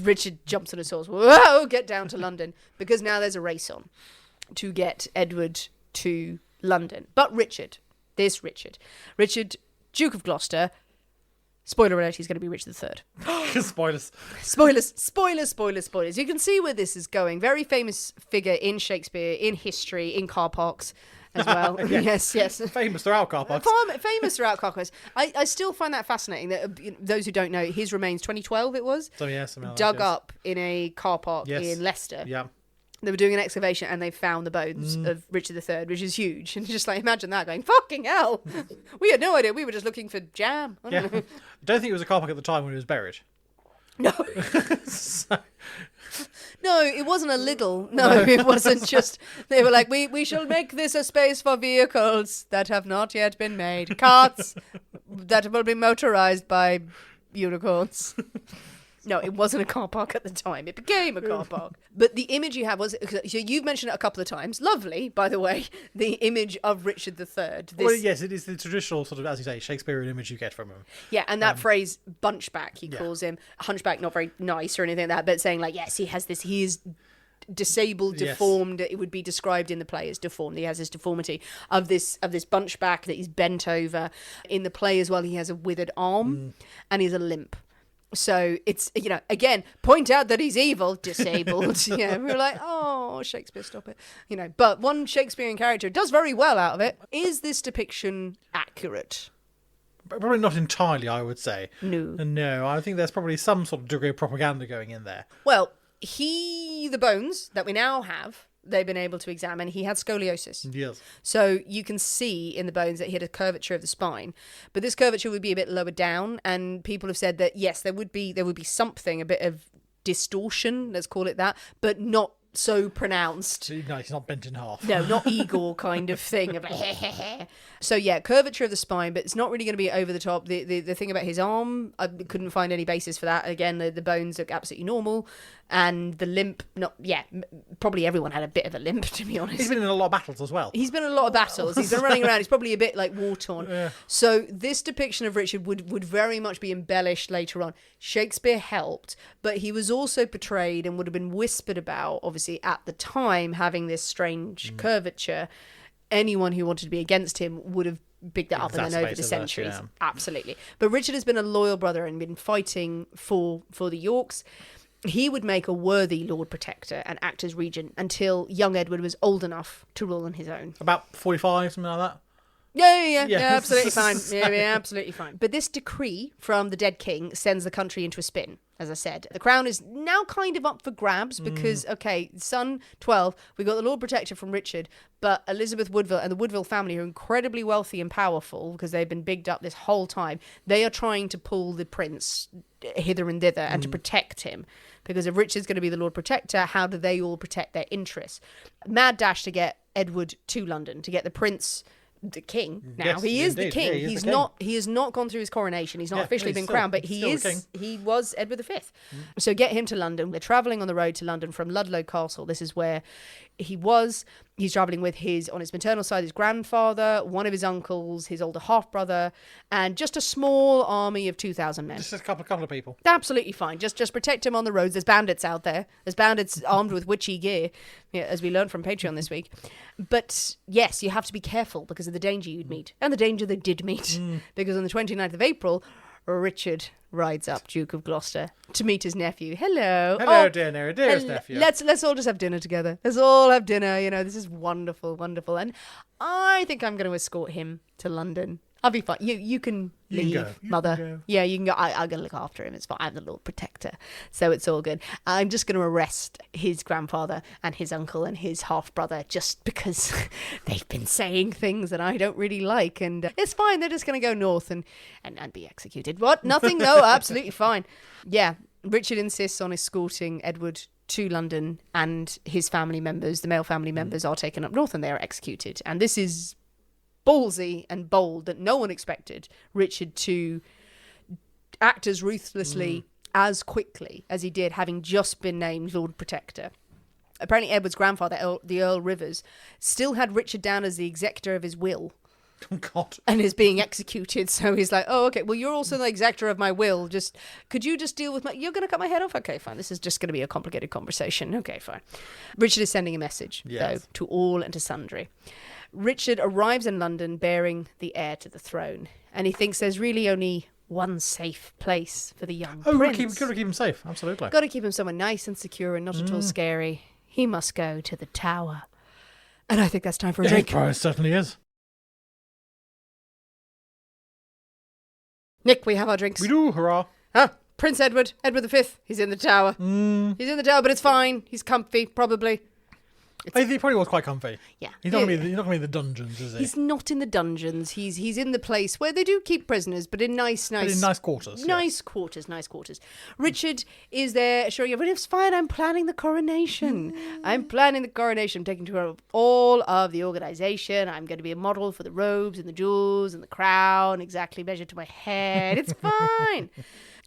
Richard jumps on his horse. Whoa, get down to London. Because now there's a race on to get Edward to London. But Richard, Duke of Gloucester, spoiler alert, he's going to be Richard III. Spoilers. Spoilers. You can see where this is going. Very famous figure in Shakespeare, in history, in car parks as well. Yes. Famous throughout car parks. Famous throughout car parks. I still find that fascinating that those who don't know, his remains, 2012 it was, So yes, something like dug that, yes. up in a car park in Leicester. Yeah. They were doing an excavation and they found the bones of Richard III, which is huge. And just like, imagine that going, fucking hell. We had no idea. We were just looking for jam. I don't know. I don't think it was a car park at the time when he was buried. No. No, it wasn't a little. No, it wasn't just. They were like, we shall make this a space for vehicles that have not yet been made. Carts that will be motorized by unicorns. No, it wasn't a car park at the time. It became a car park. But the image you have was... So you've mentioned it a couple of times. Lovely, by the way. The image of Richard III. Well, yes, it is the traditional sort of, as you say, Shakespearean image you get from him. Yeah, and that phrase, bunchback, he calls him. Hunchback, not very nice or anything like that, but saying like, yes, he has this... He is disabled, Yes. deformed. It would be described in the play as deformed. He has this deformity of this bunchback that he's bent over. In the play as well, he has a withered arm and he's a limp. So it's, again, point out that he's evil, disabled. We were like, oh, Shakespeare, stop it. But one Shakespearean character does very well out of it. Is this depiction accurate? Probably not entirely, I would say. No. I think there's probably some sort of degree of propaganda going in there. Well, the bones that we now have they've been able to examine, he had scoliosis. Yes. So you can see in the bones that he had a curvature of the spine, but this curvature would be a bit lower down, and people have said that yes, there would be something, a bit of distortion, let's call it that, but not so pronounced. No, he's not bent in half. No, not Igor kind of thing. Of so yeah, curvature of the spine, but it's not really going to be over the top. The thing about his arm, I couldn't find any basis for that. Again, the bones look absolutely normal, and the limp, probably everyone had a bit of a limp, to be honest. He's been in a lot of battles as well. He's been in a lot of battles. He's been running around. He's probably a bit like war-torn. Yeah. So this depiction of Richard would very much be embellished later on. Shakespeare helped, but he was also portrayed and would have been whispered about, obviously, at the time, having this strange curvature. Anyone who wanted to be against him would have bigged that up, and then over the centuries. Yeah. Absolutely. But Richard has been a loyal brother and been fighting for the Yorks. He would make a worthy Lord Protector and act as regent until young Edward was old enough to rule on his own. About 45, something like that. Yeah, absolutely fine. Yeah, absolutely fine. But this decree from the dead king sends the country into a spin, as I said. The crown is now kind of up for grabs because, okay, son 12, we got the Lord Protector from Richard, but Elizabeth Woodville and the Woodville family are incredibly wealthy and powerful because they've been bigged up this whole time. They are trying to pull the prince hither and thither and to protect him. Because if Richard's going to be the Lord Protector, how do they all protect their interests? Mad dash to get Edward to London, to get the prince... the king now. Yes, he is indeed. the king. Yeah, He's the king. not. He has not gone through his coronation. He's not officially been crowned, but he still is. He was Edward V. So get him to London. They're travelling on the road to London from Ludlow Castle. This is where he was. He's travelling with on his maternal side, his grandfather, one of his uncles, his older half brother, and just a small army of 2,000 men. Just a couple of people. Absolutely fine. Just protect him on the roads. There's bandits out there. There's bandits armed with witchy gear, as we learned from Patreon this week. But yes, you have to be careful because of the danger you'd meet. And the danger they did meet. Because on the 29th of April, Richard rides up, Duke of Gloucester, to meet his nephew. Hello, dearest nephew. Let's all just have dinner together. Let's all have dinner. This is wonderful, wonderful. And I think I'm going to escort him to London. I'll be fine. You can leave, go. You mother. can go. Yeah, you can go. I'm going to look after him. It's fine. I'm the Lord Protector. So it's all good. I'm just going to arrest his grandfather and his uncle and his half-brother just because they've been saying things that I don't really like. And it's fine. They're just going to go north and be executed. What? Nothing? No, absolutely fine. Yeah, Richard insists on escorting Edward to London, and his family members, the male family members, are taken up north and they are executed. And this is ballsy and bold that no one expected Richard to act as ruthlessly as quickly as he did, having just been named Lord Protector. Apparently Edward's grandfather, the Earl Rivers, still had Richard down as the executor of his will. Oh, God. And is being executed. So he's like, oh, okay, well, you're also the executor of my will. Could you just deal with you're going to cut my head off? Okay, fine. This is just going to be a complicated conversation. Okay, fine. Richard is sending a message, though, to all and to sundry. Richard arrives in London bearing the heir to the throne. And he thinks there's really only one safe place for the young prince. Got to keep him safe. Absolutely. Got to keep him somewhere nice and secure and not at all scary. He must go to the Tower. And I think that's time for a drink. It certainly is. Nick, we have our drinks. We do, hurrah. Prince Edward V. He's in the tower. He's in the tower, but it's fine. He's comfy, probably. He probably was quite comfy. Yeah. He's not going to be in the dungeons, is he? He's not in the dungeons. He's in the place where they do keep prisoners, but in nice quarters. Nice quarters. Richard is there assuring everyone, it's fine, I'm planning the coronation. I'm taking care of all of the organisation. I'm going to be a model for the robes and the jewels and the crown, exactly measured to my head. It's fine.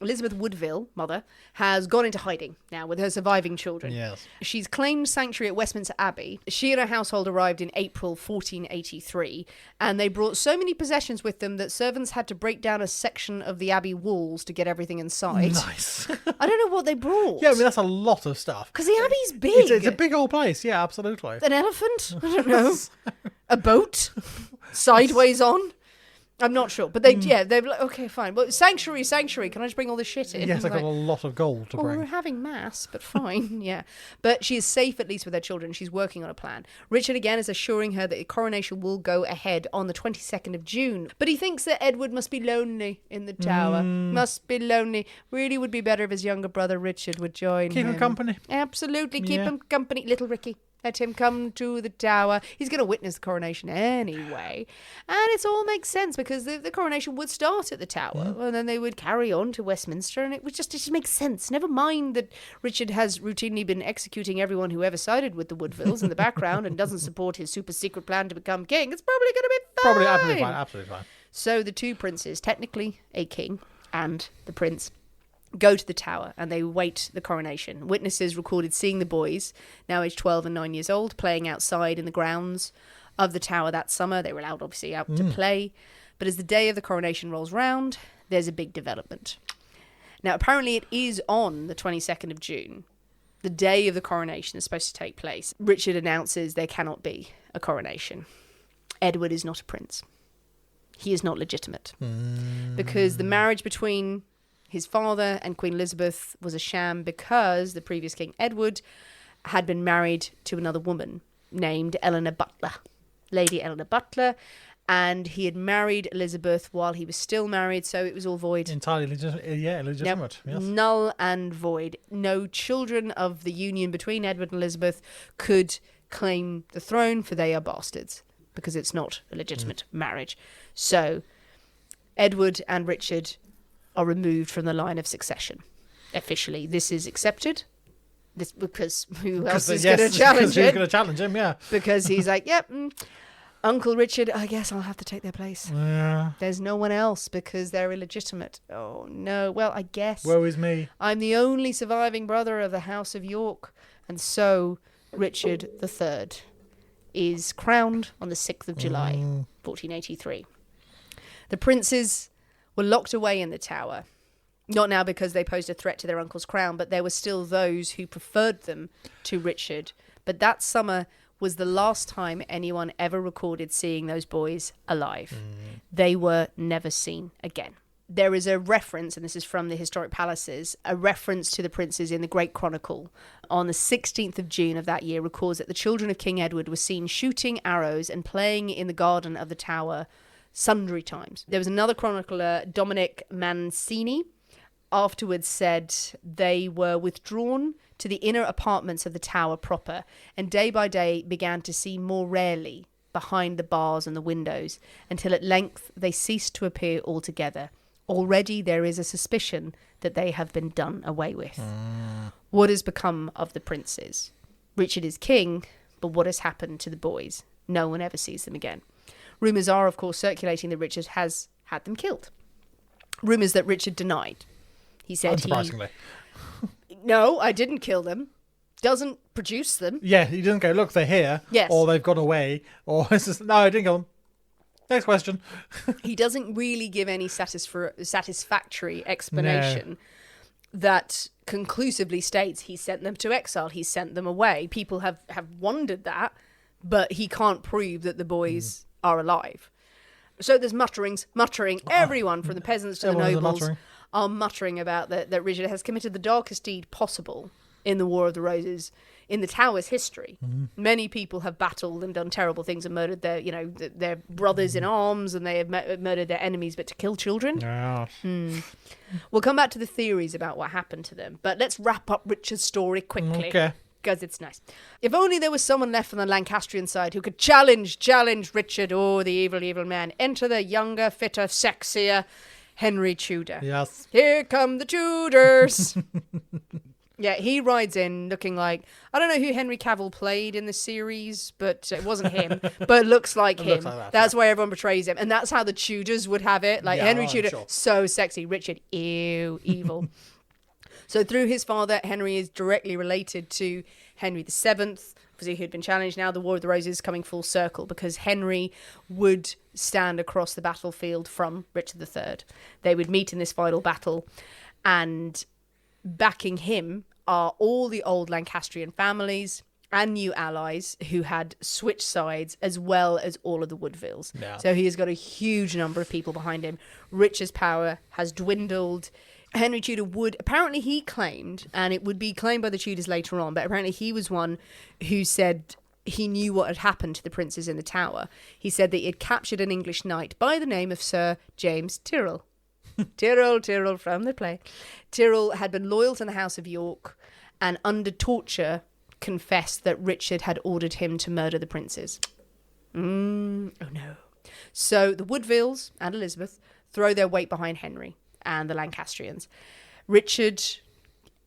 Elizabeth Woodville, mother, has gone into hiding now with her surviving children. Yes. She's claimed sanctuary at Westminster Abbey. She and her household arrived in April 1483, and they brought so many possessions with them that servants had to break down a section of the abbey walls to get everything inside. Nice. I don't know what they brought. Yeah, I mean, that's a lot of stuff. Because the abbey's big. It's a big old place, yeah, absolutely. An elephant? I don't know. A boat? Sideways on? I'm not sure, but they're like, okay, fine. Well, sanctuary. Can I just bring all this shit in? Yes, I've got a lot of gold to bring. We're having mass, but fine, yeah. But she is safe, at least with her children. She's working on a plan. Richard, again, is assuring her that the coronation will go ahead on the 22nd of June. But he thinks that Edward must be lonely in the tower. Must be lonely. Really would be better if his younger brother, Richard, would join him. Keep him company. Absolutely, keep him company. Little Ricky. Let him come to the Tower. He's going to witness the coronation anyway. And it all makes sense because the coronation would start at the Tower and then they would carry on to Westminster. And it just makes sense. Never mind that Richard has routinely been executing everyone who ever sided with the Woodvilles in the background and doesn't support his super secret plan to become king. It's probably going to be fine. Probably absolutely fine. So the two princes, technically a king and the prince, go to the Tower and they wait the coronation. Witnesses recorded seeing the boys, now aged 12 and 9 years old, playing outside in the grounds of the Tower that summer. They were allowed, obviously, out to play. But as the day of the coronation rolls round, there's a big development. Now, apparently it is on the 22nd of June. The day of the coronation is supposed to take place. Richard announces there cannot be a coronation. Edward is not a prince. He is not legitimate. Because the marriage between his father and Queen Elizabeth was a sham because the previous King Edward had been married to another woman named Eleanor Butler, Lady Eleanor Butler, and he had married Elizabeth while he was still married, so it was all void. Entirely legitimate. Yep. Yes. Null and void. No children of the union between Edward and Elizabeth could claim the throne, for they are bastards, because it's not a legitimate marriage. So Edward and Richard are removed from the line of succession. Officially, this is accepted. This because who else is going to challenge it? Who's going to challenge him? Yeah, because he's like, yep, Uncle Richard. I guess I'll have to take their place. Yeah. There's no one else because they're illegitimate. Oh no. Well, I guess. Woe is me. I'm the only surviving brother of the House of York, and so Richard III is crowned on the 6th of July, 1483. The princes were locked away in the Tower. Not now because they posed a threat to their uncle's crown, but there were still those who preferred them to Richard. But that summer was the last time anyone ever recorded seeing those boys alive. They were never seen again. There is a reference, and this is from the Historic Palaces, a reference to the princes in the Great Chronicle on the 16th of June of that year records that the children of King Edward were seen shooting arrows and playing in the garden of the Tower sundry times. There was another chronicler, Dominic Mancini, afterwards said they were withdrawn to the inner apartments of the Tower proper and day by day began to see more rarely behind the bars and the windows until at length they ceased to appear altogether. Already there is a suspicion that they have been done away with. What has become of the princes? Richard is king, but what has happened to the boys? No one ever sees them again. Rumours are, of course, circulating that Richard has had them killed. Rumours that Richard denied. He said Unsurprisingly. No, I didn't kill them. Doesn't produce them. Yeah, he doesn't go, look, they're here. Yes. Or they've gone away. Or it's just, no, I didn't kill them. Next question. He doesn't really give any satisfactory explanation that conclusively states he sent them to exile. He sent them away. People have wondered that, but he can't prove that the boys are alive. So there's muttering. Everyone from the peasants to the nobles are muttering about that Richard has committed the darkest deed possible in the War of the Roses in the Tower's history. Many people have battled and done terrible things and murdered their brothers in arms, and they have murdered their enemies, but to kill children? Yeah. We'll come back to the theories about what happened to them, but let's wrap up Richard's story quickly. Okay. Because it's nice. If only there was someone left on the Lancastrian side who could challenge Richard, the evil, evil man. Enter the younger, fitter, sexier Henry Tudor. Yes. Here come the Tudors. Yeah, he rides in looking like... I don't know who Henry Cavill played in the series, but it wasn't him. But it looks like him. Looks like that's why everyone portrays him. And that's how the Tudors would have it. Like, Henry Tudor, sure. so sexy. Richard, ew, evil. So through his father, Henry is directly related to Henry VII, obviously who'd been challenged. Now the War of the Roses coming full circle because Henry would stand across the battlefield from Richard III. They would meet in this final battle, and backing him are all the old Lancastrian families and new allies who had switched sides, as well as all of the Woodvilles. Yeah. So he has got a huge number of people behind him. Richard's power has dwindled. Henry Tudor would, apparently he claimed, and it would be claimed by the Tudors later on, but apparently he was one who said he knew what had happened to the princes in the Tower. He said that he had captured an English knight by the name of Sir James Tyrrell. Tyrrell from the play. Tyrrell had been loyal to the House of York and under torture confessed that Richard had ordered him to murder the princes. Oh no. So the Woodvilles and Elizabeth throw their weight behind Henry and the Lancastrians. Richard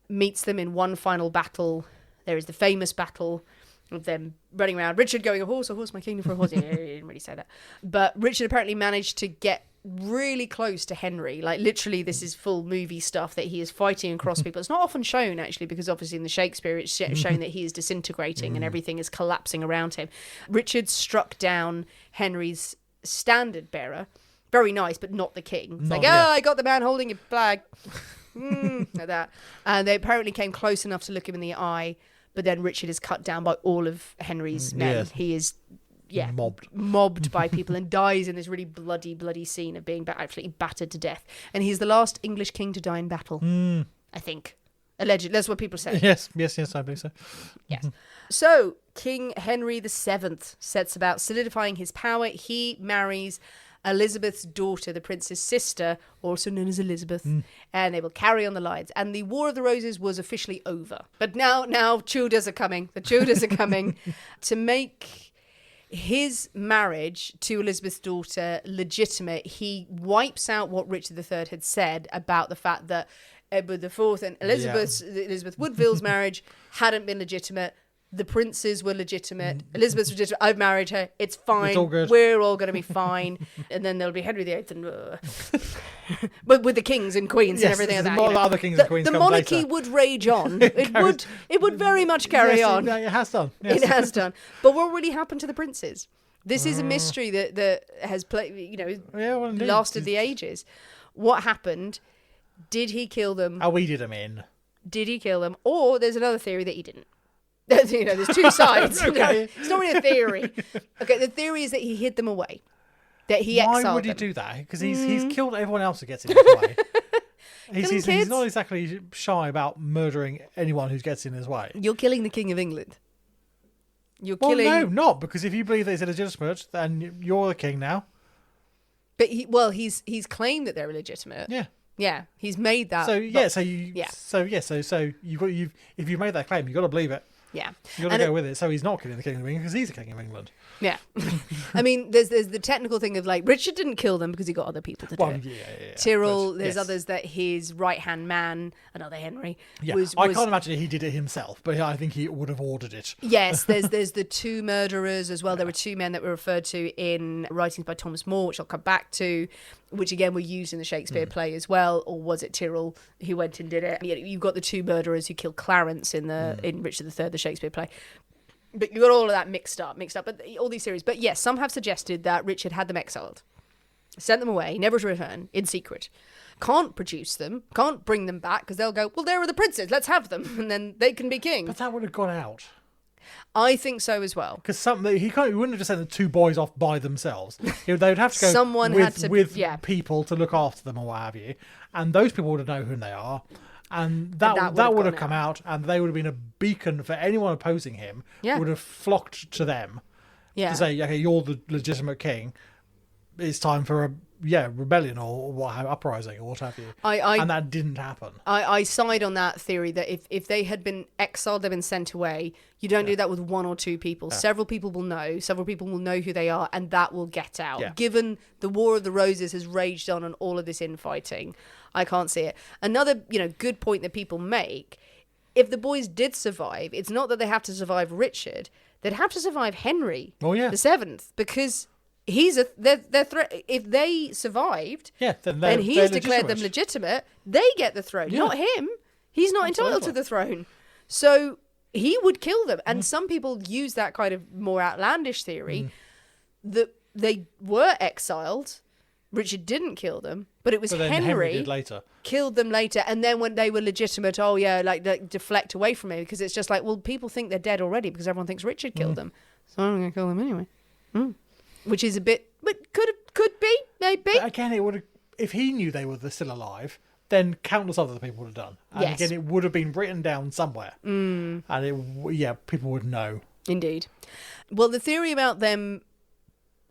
meets them in one final battle. There is the famous battle of them running around. Richard going, a horse, my kingdom for a horse. He didn't really say that. But Richard apparently managed to get really close to Henry. Like, literally, this is full movie stuff that he is fighting across people. It's not often shown, actually, because obviously in the Shakespeare it's shown that he is disintegrating and everything is collapsing around him. Richard struck down Henry's standard bearer. Very nice, but not the king. It's I got the man holding a flag. Like that. And they apparently came close enough to look him in the eye, but then Richard is cut down by all of Henry's men. Yes. He is mobbed by people and dies in this really bloody scene of being absolutely battered to death. And he's the last English king to die in battle, I think. Allegedly. That's what people say. Yes, I believe so. Yes. So, King Henry VII sets about solidifying his power. He marries Elizabeth's daughter, the prince's sister, also known as Elizabeth, and they will carry on the lines. And the War of the Roses was officially over. But now Tudors are coming. The Tudors are coming to make his marriage to Elizabeth's daughter legitimate. He wipes out what Richard III had said about the fact that Edward IV and Elizabeth Woodville's marriage hadn't been legitimate. The princes were legitimate. Elizabeth's legitimate. I've married her. It's fine. It's all good. We're all going to be fine. And then there'll be Henry VIII and but with the kings and queens and everything like that. More other kings and queens. The monarchy would rage on. It would very much carry on. It has done. Yes. It has done. But what really happened to the princes? This is a mystery that has lasted the ages. What happened? Did he kill them? Oh, we did him in. Did he kill them? Or there's another theory that he didn't. There's two sides. Okay. It's not really a theory. Okay, the theory is that he hid them away. That he exiled them. Why would he do that? Because he's killed everyone else who gets in his way. He's not exactly shy about murdering anyone who gets in his way. You're killing the King of England. No, not because if you believe that it's illegitimate, then you're the king now. But he's claimed that they're illegitimate. Yeah. Yeah, he's made that. If you made that claim, you've got to believe it. Yeah. You've got to go with it. So he's not killing the King of England because he's the King of England. Yeah. I mean, there's the technical thing of like, Richard didn't kill them because he got other people to do it. Yeah. Tyrrell, there's others that his right-hand man, another Henry, was... I can't imagine he did it himself, but I think he would have ordered it. Yes, there's the two murderers as well. There were two men that were referred to in writings by Thomas More, which I'll come back to, which again were used in the Shakespeare play as well. Or was it Tyrrell who went and did it? You've got the two murderers who killed Clarence in Richard III, the Shakespeare play. But you got all of that mixed up, but all these theories. But yes, some have suggested that Richard had them exiled, sent them away, never to return, in secret. Can't produce them, can't bring them back, because they'll go, well, there are the princes, let's have them, and then they can be king. But that would have gone out. I think so as well. Because he wouldn't have just sent the two boys off by themselves. They would have to go Someone with people to look after them or what have you. And those people would have known who they are. And that would have come out, and they would have been a beacon for anyone opposing him. Yeah. Would have flocked to them to say, okay, you're the legitimate king. It's time for a rebellion or uprising or what have you. And that didn't happen. I side on that theory that if they had been exiled, they've been sent away, you don't do that with one or two people. Several people will know who they are, and that will get out. Yeah. Given the War of the Roses has raged on and all of this infighting, I can't see it. Another good point that people make, if the boys did survive, it's not that they have to survive Richard, they'd have to survive Henry the Seventh, because if they survived, then he's declared them legitimate. They get the throne, not him. He's not entitled to the throne, so he would kill them. And some people use that kind of more outlandish theory that they were exiled. Richard didn't kill them, but it was Henry did later. Killed them later, and then when they were legitimate, like deflect away from it, because it's just like, well, people think they're dead already because everyone thinks Richard killed them, so I'm going to kill them anyway. Which is a bit, but could be, maybe. But again, it would have, if he knew they were still alive, then countless other people would have done. And again, it would have been written down somewhere. And people would know. Indeed. Well, the theory about them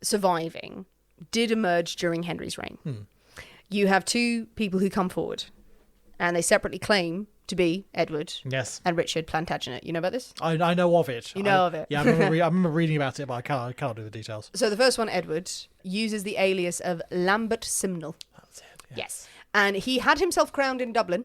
surviving did emerge during Henry's reign. You have two people who come forward, and they separately claim to be Edward Yes. and Richard Plantagenet. You know about this? I know of it. You know of it. Yeah, I remember reading about it, but I cannot do the details. So the first one, Edward, uses the alias of Lambert Simnel. That's it. Yeah. Yes. And he had himself crowned in Dublin.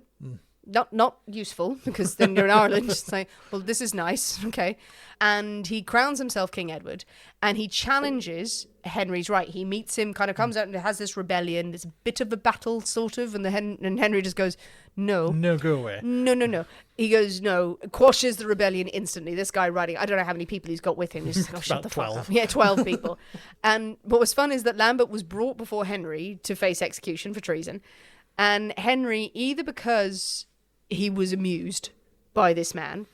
Not useful, because then you're in Ireland. It's like, well, this is nice. Okay. And he crowns himself King Edward, and he challenges Henry's right. He meets him, kind of comes out and has this rebellion. It's a bit of a battle, sort of. And and Henry just goes, no. No, go away. No. He goes, no, quashes the rebellion instantly. This guy riding, I don't know how many people he's got with him. He's just like, oh, shut the fuck 12. up. Yeah, 12 people. And what was fun is that Lambert was brought before Henry to face execution for treason. And Henry, either because he was amused by this man,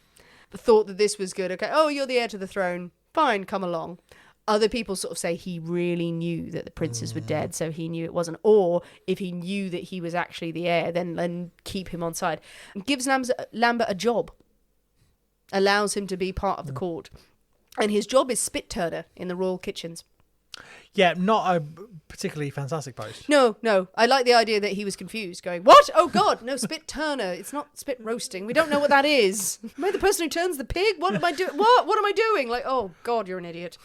thought that this was good. Okay, oh, you're the heir to the throne. Fine, come along. Other people sort of say he really knew that the princes were dead, so he knew it wasn't. Or if he knew that he was actually the heir, then keep him on side. Gives Lambert a job. Allows him to be part of the court. And his job is spit turner in the royal kitchens. Yeah, not a particularly fantastic post. No. I like the idea that he was confused, going, what? Oh, God, no, spit turner. It's not spit roasting. We don't know what that is. Am I the person who turns the pig? What am I doing? What am I doing? Like, oh, God, you're an idiot.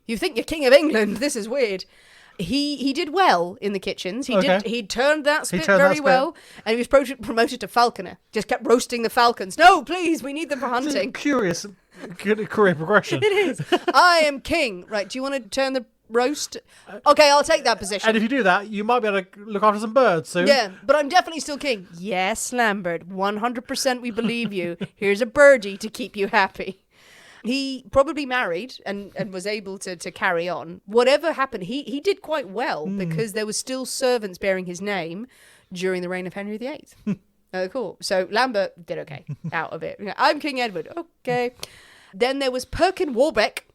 You think you're King of England. This is weird. He did well in the kitchens. He turned that spit very well, and he was promoted to falconer. Just kept roasting the falcons. No, please, we need them for hunting. Curious career progression. It is. I am king. Right, do you want to turn the roast? Okay, I'll take that position. And if you do that, you might be able to look after some birds soon. Yeah, but I'm definitely still king. Yes, Lambert, 100% we believe you. Here's a birdie to keep you happy. He probably married and was able to carry on. Whatever happened, he did quite well because there were still servants bearing his name during the reign of Henry VIII. Cool. So Lambert did okay out of it. I'm King Edward. Okay. Then there was Perkin Warbeck.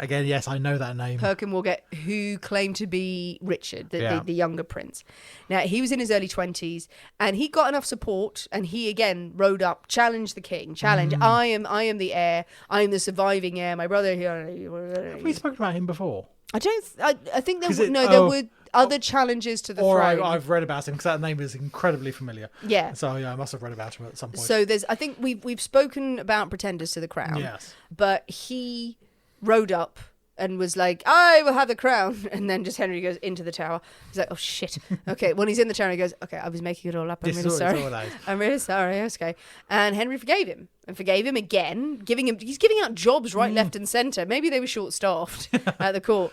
Again, yes, I know that name. Perkin Warbeck, who claimed to be Richard, the younger prince. Now, he was in his early 20s, and he got enough support, and he, again, rode up, challenged the king, I am the heir, I am the surviving heir, my brother here. Have we spoken about him before? I think there were other challenges to the throne. I've read about him, because that name is incredibly familiar. Yeah. So, yeah, I must have read about him at some point. So, I think we've spoken about pretenders to the crown. Yes. But he rode up and was like, I will have the crown. And then just Henry goes into the tower. He's like, oh, shit. Okay, when he's in the tower, he goes, okay, I was making it all up. I'm really sorry. I'm really sorry. Okay. And Henry forgave him. And forgave him again, he's giving out jobs right, left and centre. Maybe they were short-staffed at the court.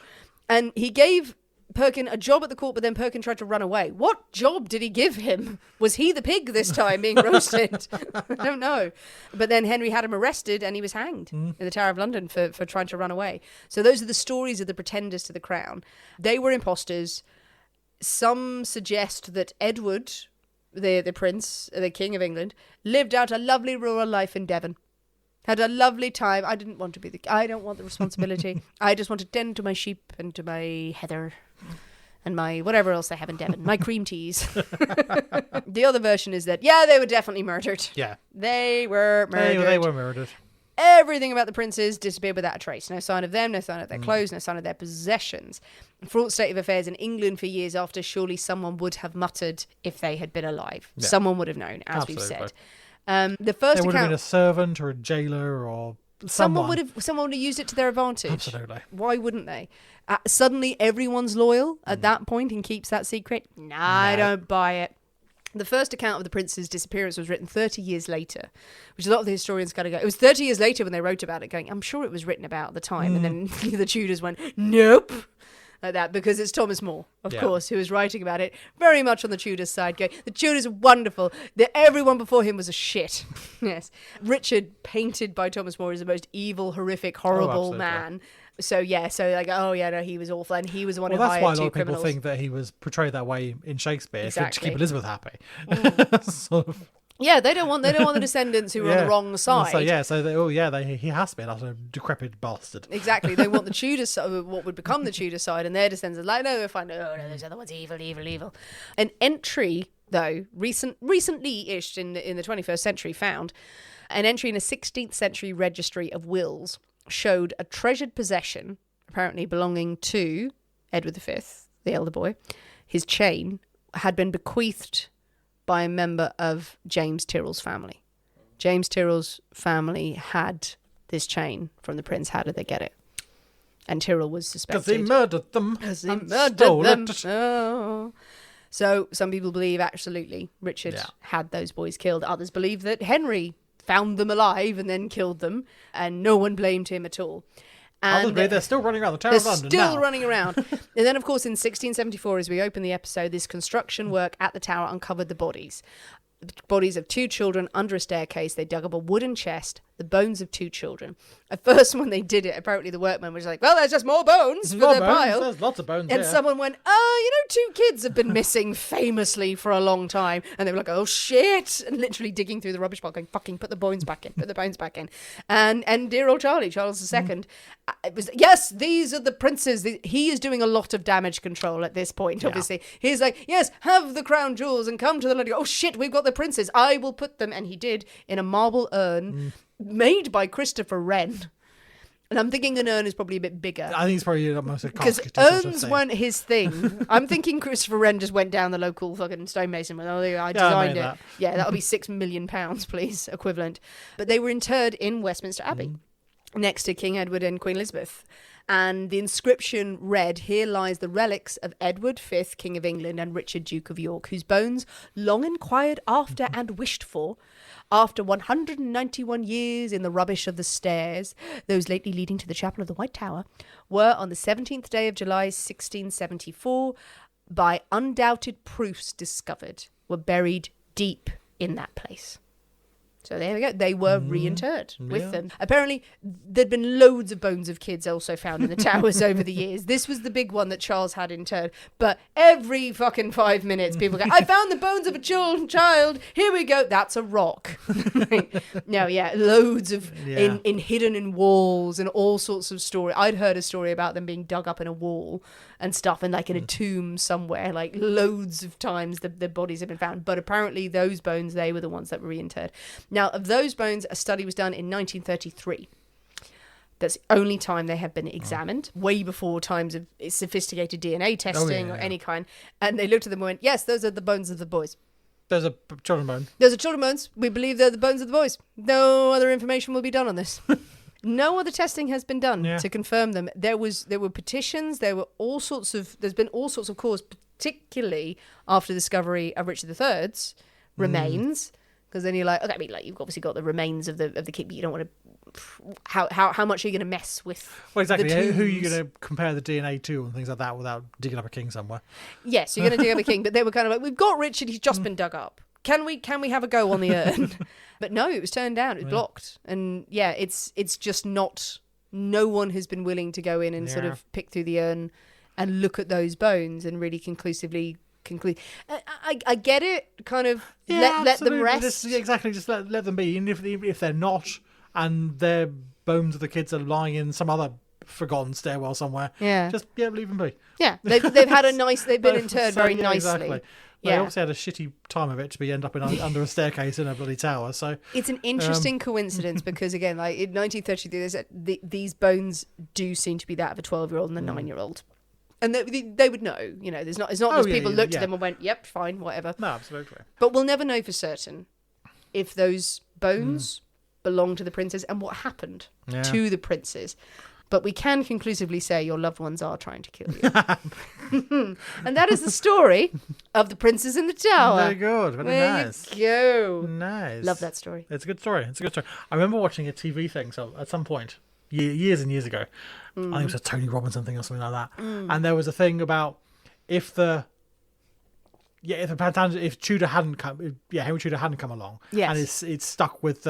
And he gave Perkin a job at the court, but then Perkin tried to run away. What job did he give him? Was he the pig this time being roasted? I don't know. But then Henry had him arrested and he was hanged in the Tower of London for trying to run away. So those are the stories of the pretenders to the crown. They were imposters. Some suggest that Edward, the prince, the king of England, lived out a lovely rural life in Devon. Had a lovely time. I don't want the responsibility. I just want to tend to my sheep and to my heather and my whatever else they have in Devon. My cream teas. The other version is that, they were definitely murdered. Yeah. They were murdered. They were murdered. Everything about the princes disappeared without a trace. No sign of them, no sign of their clothes, no sign of their possessions. Fraught state of affairs in England for years after, surely someone would have muttered if they had been alive. Yeah. Someone would have known, as Absolutely. We've said. The first there would have been a servant or a jailer or someone would have used it to their advantage. Absolutely. Why wouldn't they? Suddenly everyone's loyal at that point and keeps that secret? No, I don't buy it. The first account of the prince's disappearance was written 30 years later, which a lot of the historians kind of go, it was 30 years later when they wrote about it, going, I'm sure it was written about at the time. And then the Tudors went, nope. Like that, because it's Thomas More, of course, who was writing about it very much on the Tudors side, going, the Tudors are wonderful, everyone before him was a shit. Yes. Richard, painted by Thomas More, is the most evil, horrific, horrible man. So he was awful, and he was the one who hired two criminals. That's why a lot of people think that he was portrayed that way in Shakespeare, to keep Elizabeth happy. Sort of. Yeah, they don't want the descendants who are on the wrong side. So he has been a decrepit bastard. They want the Tudor side, what would become the Tudor side, and their descendants are like, no, we're fine. No, those other ones, evil. An entry, though, recently-ish in the 21st century, found an entry in a 16th century registry of wills showed a treasured possession, apparently belonging to Edward V, the elder boy. His chain had been bequeathed by a member of James Tyrrell's family. James Tyrrell's family had this chain from the prince. How did they get it? And Tyrrell was suspected. Because he murdered them. Oh. So some people believe absolutely Richard had those boys killed. Others believe that Henry found them alive and then killed them, and no one blamed him at all. And they're still running around the Tower of London still running around. And then, of course, in 1674, as we open the episode, this construction work at the tower uncovered the bodies of 2 children under a staircase. They dug up a wooden chest, the bones of 2 children. At first, when they did it, apparently the workman was like, well, there's just more bones for the pile. There's lots of bones. And someone went, 2 kids have been missing famously for a long time. And they were like, oh shit, and literally digging through the rubbish pile going, fucking put the bones back in, put the bones back in. And dear old Charlie, Charles II, it was, yes, these are the princes. He is doing a lot of damage control at this point, obviously. He's like, yes, have the crown jewels and come to the lady. Oh shit, we've got the princes. I will put them, and he did, in a marble urn made by Christopher Wren. And I'm thinking an urn is probably a bit bigger. I think it's probably almost a because casket. urns weren't his thing. I'm thinking Christopher Wren just went down the local fucking stonemason with, I designed it. That. Yeah, that'll be £6 million, please, equivalent. But they were interred in Westminster Abbey, next to King Edward and Queen Elizabeth. And the inscription read, here lies the relics of Edward V, King of England, and Richard, Duke of York, whose bones, long inquired after and wished for, after 191 years in the rubbish of the stairs, those lately leading to the chapel of the White Tower, were on the 17th day of July 1674, by undoubted proofs discovered, were buried deep in that place. So there we go. They were reinterred with them. Apparently, there'd been loads of bones of kids also found in the towers over the years. This was the big one that Charles had interred. But every fucking 5 minutes, people go, I found the bones of a child. Here we go. That's a rock. No, loads of in hidden in walls and all sorts of story. I'd heard a story about them being dug up in a wall and stuff, and like in a tomb somewhere. Like loads of times the bodies have been found. But apparently those bones, they were the ones that were reinterred. Now, of those bones, a study was done in 1933. That's the only time they have been examined, way before times of sophisticated DNA testing or any kind. And they looked at them and went, yes, those are the bones of the boys. There's a children bone. Those are children bones. We believe they're the bones of the boys. No other information will be done on this. No other testing has been done to confirm them. There were petitions. There's been all sorts of calls, particularly after the discovery of Richard III's remains. Because then you're like, okay, I mean, like you've obviously got the remains of the king, but you don't want to. How much are you going to mess with? Well, exactly. Who are you going to compare the DNA to and things like that without digging up a king somewhere? Yes, you're going to dig up a king, but they were kind of like, we've got Richard. He's just been dug up. Can we have a go on the urn? But no, it was turned down. It was blocked, and it's just not. No one has been willing to go in and sort of pick through the urn and look at those bones and really conclusively conclude. I get it, kind of let them rest. Just let them be. And if they're not, and their bones of the kids are lying in some other forgotten stairwell somewhere, just leave them be. Yeah, they've had a nice. They've been interred very nicely. Exactly. They obviously had a shitty time of it to end up under a staircase in a bloody tower. So it's an interesting coincidence because again, like in 1933, these bones do seem to be that of a 12-year-old and a 9-year-old. And they would know, it's not just people looked at them and went, yep, fine, whatever. No, absolutely. But we'll never know for certain if those bones belong to the princes and what happened to the princes. But we can conclusively say your loved ones are trying to kill you. And that is the story of the princes in the tower. Very good. Very nice. There you go. Nice. Love that story. It's a good story. I remember watching a TV thing at some point, years and years ago. I think it was a Tony Robbins thing or something like that. And there was a thing about if Tudor hadn't come, Henry Tudor hadn't come along, and it's stuck with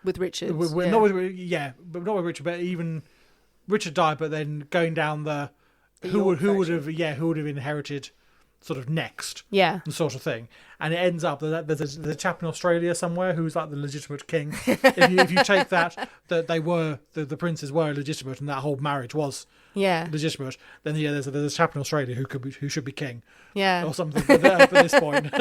Richard, not with Richard, but even Richard died, but then going down who would have inherited sort of next, sort of thing, and it ends up that there's a chap in Australia somewhere who's like the legitimate king. if you take that they were the princes were legitimate and that whole marriage was legitimate, then there's a chap in Australia who should be king, or something at this point.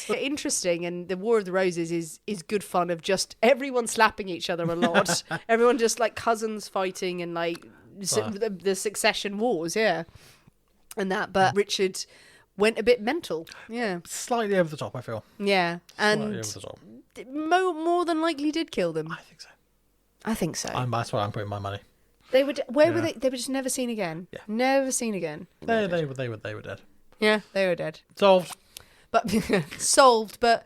Interesting. And the War of the Roses is good fun of just everyone slapping each other a lot, everyone just like cousins fighting and like the succession wars, and that. But Richard went a bit mental. Yeah. Slightly over the top, I feel. Yeah. Slightly And over the top. more than likely did kill them. I think so. I think so. That's where I'm putting my money. They were. Where were Yeah. they? They were just never seen again. Yeah. Never seen again. They were dead. Yeah, they were dead. Solved. But solved. But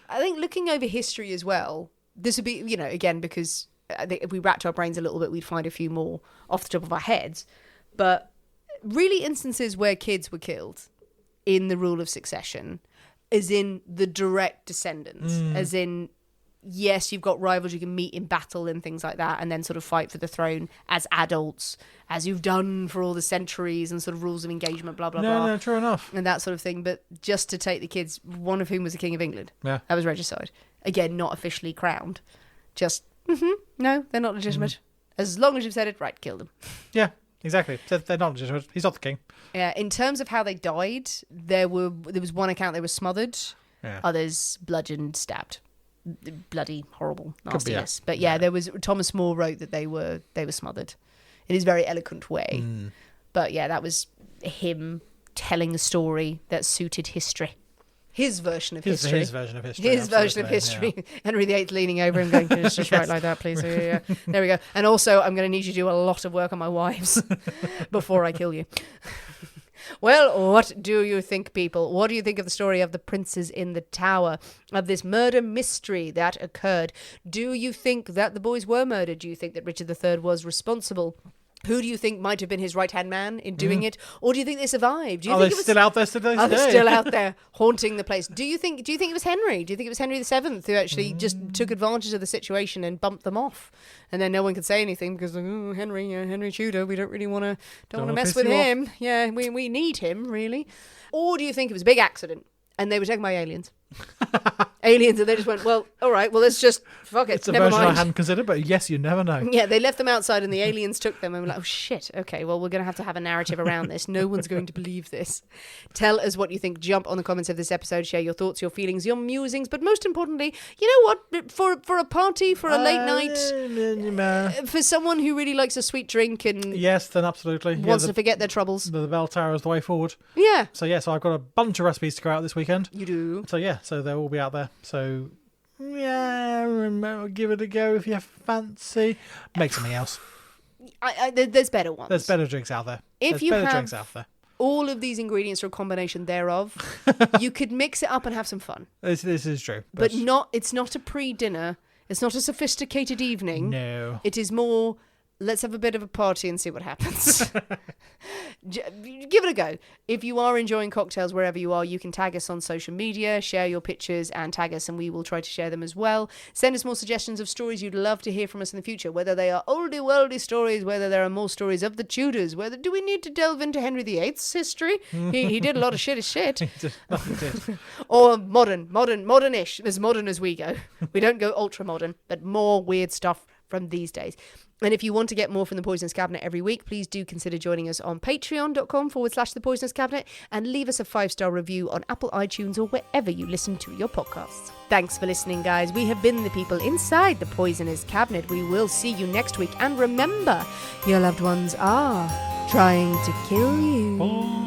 I think looking over history as well, this would be, again, because I think if we racked our brains a little bit, we'd find a few more off the top of our heads. But really, instances where kids were killed in the rule of succession, as in the direct descendants, as in, yes, you've got rivals you can meet in battle and things like that, and then sort of fight for the throne as adults, as you've done for all the centuries, and sort of rules of engagement, blah, blah, blah. No, true enough. And that sort of thing. But just to take the kids, one of whom was the King of England. Yeah. That was regicide. Again, not officially crowned. Just, no, they're not legitimate. As long as you've said it, right, kill them. Yeah, exactly. So they're not legitimate. He's not the king. Yeah, in terms of how they died, there was one account they were smothered, Yeah. others bludgeoned, stabbed. Bloody horrible nastiness. yeah. But yeah, there was Thomas More wrote that they were smothered in his very eloquent way. But yeah, that was him telling a story that suited history. His version of history. His version of history. His version of history. Yeah. Henry VIII leaning over him going, can you just write like that, please? Yeah. There we go. And also, I'm going to need you to do a lot of work on my wives before I kill you. Well, what do you think, people? What do you think of the story of the princes in the tower, of this murder mystery that occurred? Do you think that the boys were murdered? Do you think that Richard III was responsible? Who do you think might have been his right-hand man in doing it? Or do you think they survived? Do you think They still out there today? Are they still out there haunting the place? Do you think it was Henry? Do you think it was Henry VII who actually just took advantage of the situation and bumped them off? And then no one could say anything because Henry Tudor, we don't really want to mess with him. Yeah, we need him really. Or do you think it was a big accident and they were taken by aliens? Aliens, and they just went, well, all right, well, let's just fuck it. It's a never version mind. I hadn't considered, but yes, you never know. Yeah, they left them outside and the aliens took them and were like, oh shit, okay, well, we're going to have a narrative around this. No one's going to believe this. Tell us what you think. Jump on the comments of this episode, share your thoughts, your feelings, your musings, but most importantly, you know what? For a party, for a late night, for someone who really likes a sweet drink and yes, then absolutely. wants to forget their troubles. The bell tower is the way forward. Yeah. So I've got a bunch of recipes to go out this weekend. You do. So they'll all be out there. So give it a go if you fancy. Make something else. There's better ones. There's better drinks out there. If you better have drinks out there. all of these ingredients or a combination thereof, you could mix it up and have some fun. This is true. But it's not a pre-dinner. It's not a sophisticated evening. No. It is more, let's have a bit of a party and see what happens. Give it a go. If you are enjoying cocktails wherever you are, you can tag us on social media, share your pictures and tag us and we will try to share them as well. Send us more suggestions of stories you'd love to hear from us in the future, whether they are oldie worldy stories, whether there are more stories of the Tudors, whether do we need to delve into Henry VIII's history? He did a lot of shit as shit. He did. Or modernish, as modern as we go. We don't go ultra modern, but more weird stuff from these days. And if you want to get more from The Poisonous Cabinet every week, please do consider joining us on patreon.com/The Poisonous Cabinet and leave us a 5-star review on Apple iTunes or wherever you listen to your podcasts. Thanks for listening, guys. We have been the people inside The Poisonous Cabinet. We will see you next week. And remember, your loved ones are trying to kill you.